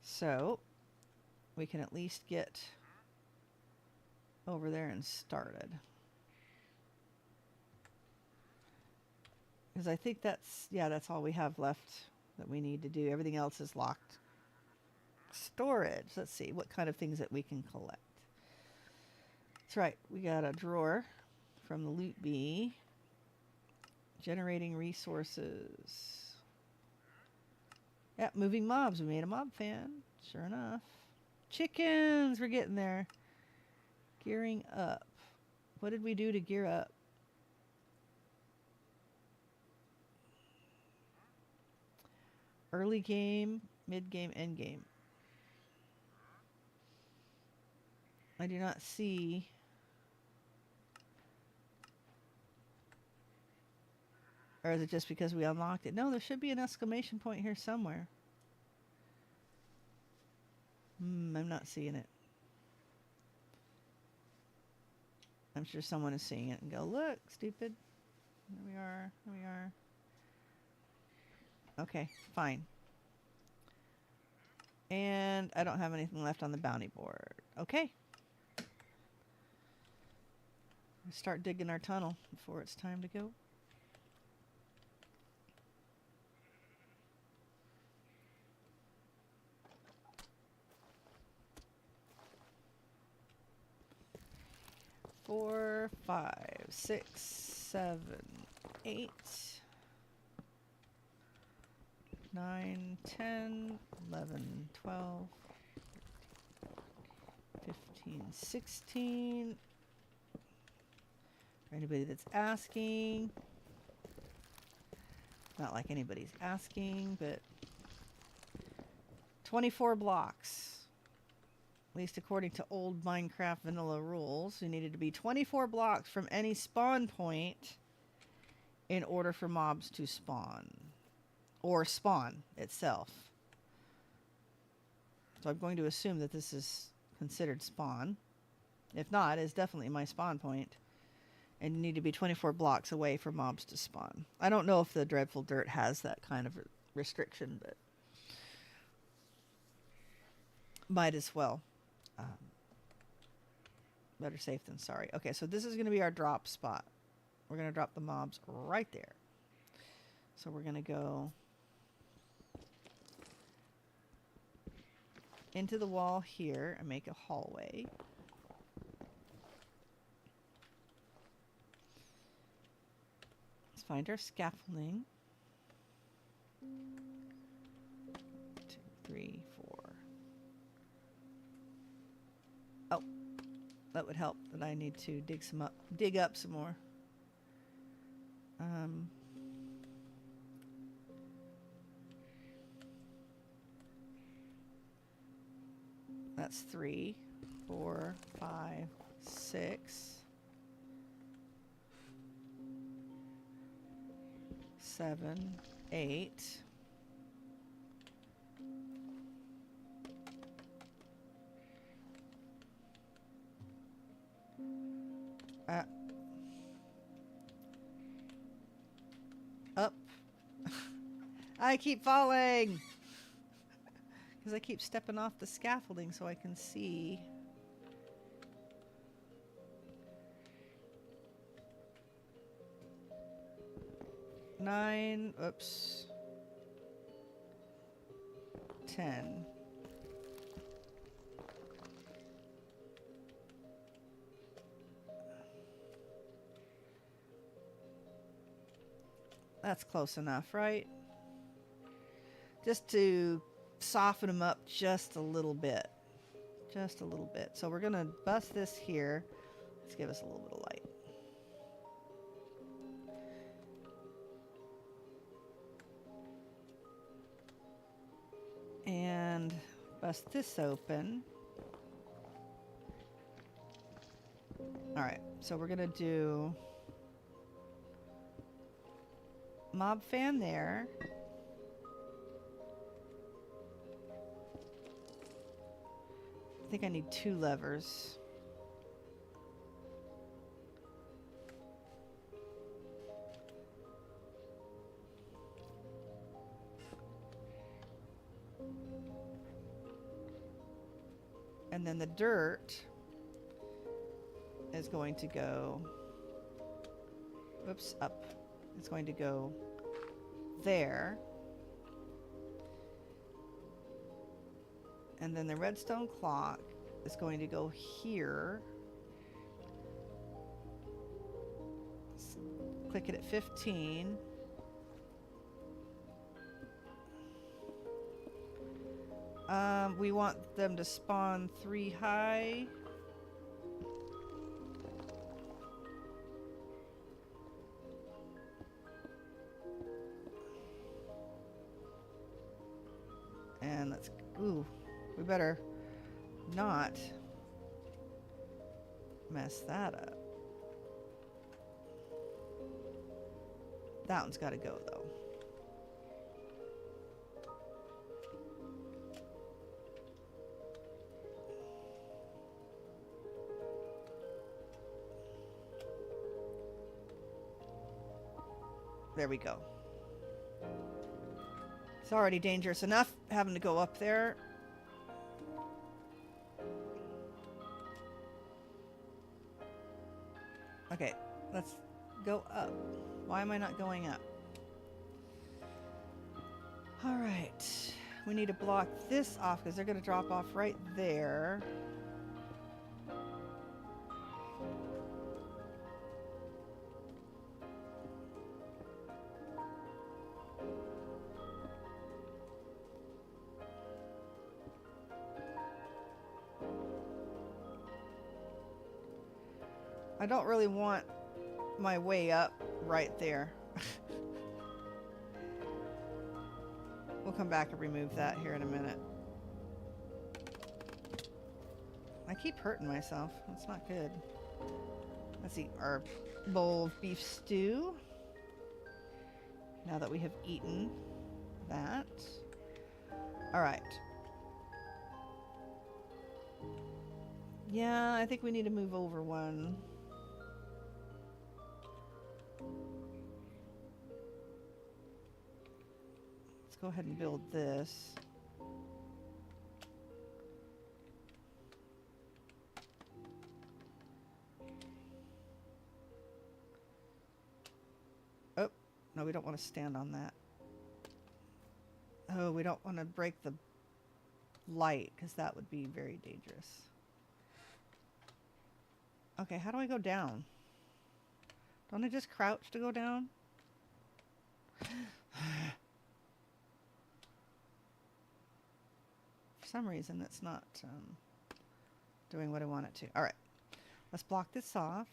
So, we can at least get over there and started. Because I think that's all we have left that we need to do. Everything else is locked. Storage. Let's see what kind of things that we can collect. That's right. We got a drawer from the loot bee. Generating resources. Yeah, moving mobs. We made a mob fan. Sure enough. Chickens. We're getting there. Gearing up. What did we do to gear up? Early game, mid game, end game. I do not see. Or is it just because we unlocked it? No, there should be an exclamation point here somewhere. I'm not seeing it. I'm sure someone is seeing it and go, look, stupid. There we are. There we are. Okay, fine. And I don't have anything left on the bounty board. Okay. Start digging our tunnel before it's time to go. Four, 5, 6, 7, 8, 9, 10, 11, 12, 15, 16. For anybody that's asking. Not like anybody's asking, but 24 blocks. At least according to old Minecraft vanilla rules, you needed to be 24 blocks from any spawn point in order for mobs to spawn. Or spawn itself. So I'm going to assume that this is considered spawn. If not, it's definitely my spawn point. And you need to be 24 blocks away for mobs to spawn. I don't know if the Dreadful Dirt has that kind of restriction, but might as well. Better safe than sorry. Okay, so this is going to be our drop spot. We're going to drop the mobs right there. So we're going to go into the wall here and make a hallway. Let's find our scaffolding. 2, 3, 4. Oh, that would help. That I need to dig up some more. That's 3, 4, 5, 6, 7, 8. Up. I keep falling because I keep stepping off the scaffolding so I can see. Nine, oops. 10. That's close enough, right? Just to soften them up just a little bit. Just a little bit. So we're going to bust this here. Let's give us a little bit of light. And bust this open. Alright, so we're going to do mob fan there. I think I need 2 levers. And then the dirt is going to go, whoops, up. It's going to go there. And then the redstone clock is going to go here. Click it at 15. We want them to spawn 3 high. And let's, ooh, we better not mess that up. That one's got to go though. There we go. It's already dangerous enough having to go up there. Okay, let's go up. Why am I not going up? All right. We need to block this off because they're going to drop off right there. I don't really want my way up right there. We'll come back and remove that here in a minute. I keep hurting myself. That's not good. Let's eat our bowl of beef stew. Now that we have eaten that. Alright. Yeah, I think we need to move over one. Go ahead and build this. Oh, no, we don't want to stand on that. Oh, we don't want to break the light because that would be very dangerous. Okay, how do I go down? Don't I just crouch to go down? For some reason it's not doing what I want it to. Alright, let's block this off.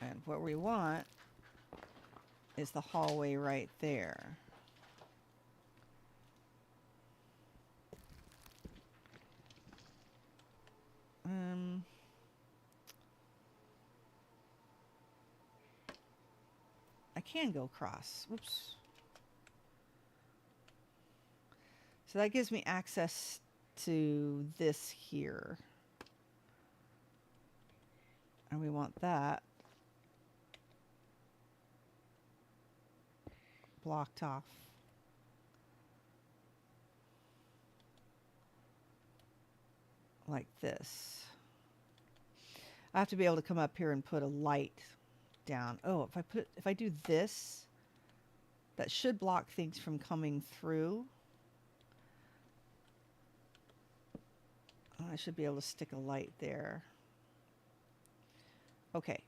And what we want is the hallway right there. I can go across. Oops. So that gives me access to this here. And we want that blocked off. Like this. I have to be able to come up here and put a light down. Oh, if I do this, that should block things from coming through. I should be able to stick a light there. Okay.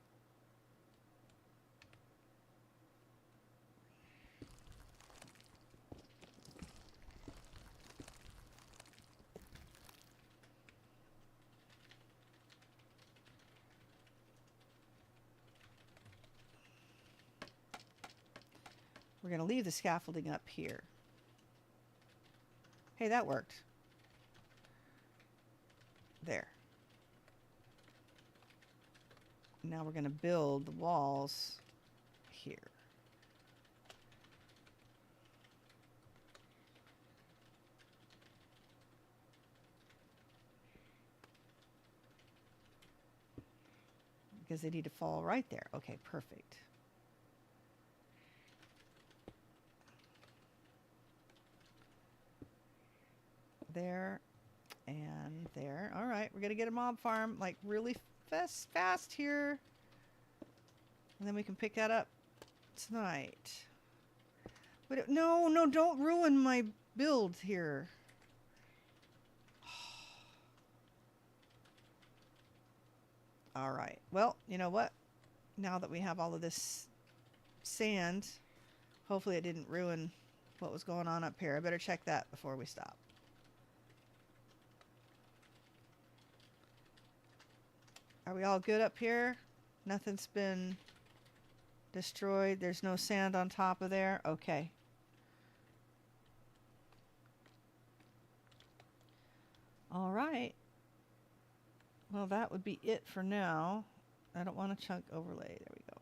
We're going to leave the scaffolding up here. Hey, that worked. There. Now we're going to build the walls here. Because they need to fall right there. Okay, perfect. There and there. All right, we're gonna get a mob farm like really fast here, and then we can pick that up tonight. But no, don't ruin my build here. All right, well, you know what, now that we have all of this sand, hopefully it didn't ruin what was going on up here. I better check that before we stop. Are we all good up here? Nothing's been destroyed. There's no sand on top of there. Okay. All right. Well, that would be it for now. I don't want a chunk overlay. There we go.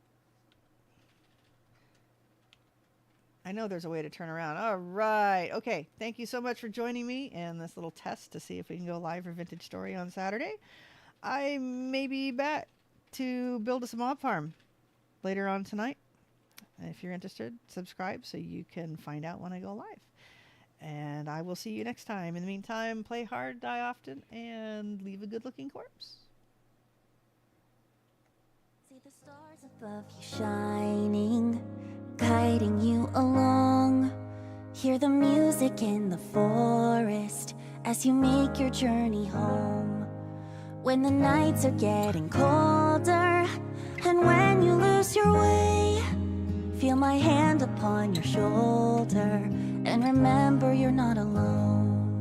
I know there's a way to turn around. All right. Okay. Thank you so much for joining me in this little test to see if we can go live for Vintage Story on Saturday. I may be back to build us a mob farm later on tonight. If you're interested, subscribe so you can find out when I go live. And I will see you next time. In the meantime, play hard, die often, and leave a good-looking corpse. See the stars above you shining, guiding you along. Hear the music in the forest as you make your journey home. When the nights are getting colder, and when you lose your way, feel my hand upon your shoulder, and remember you're not alone.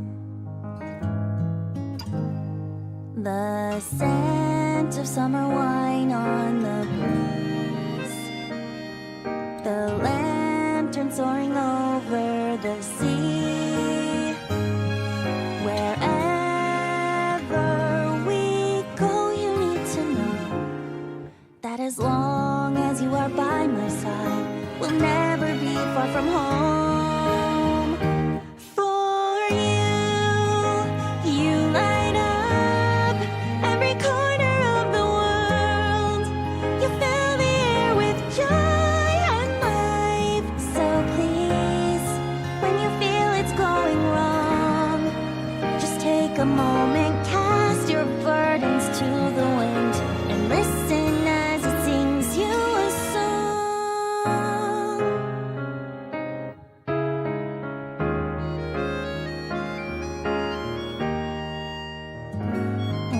The scent of summer wine on the breeze, the lantern soaring over the sea, wherever that as long as you are by my side, we'll never be far from home. For you light up every corner of the world. You fill the air with joy and life. So please, when you feel it's going wrong, just take a moment, cast your burdens to the wind, and listen as it sings you a song.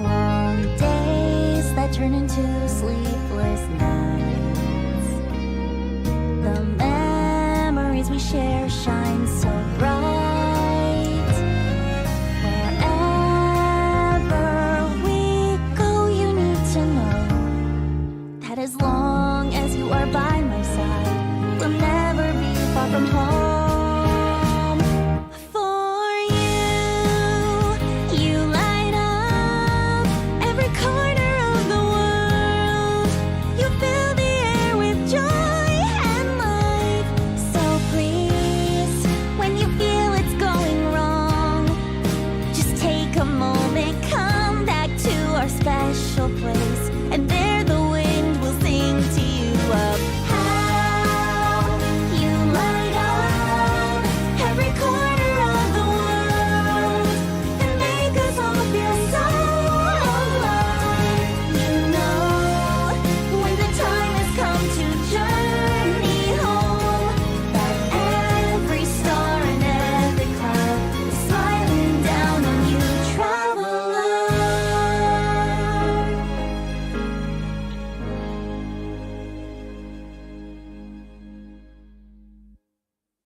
Long days that turn into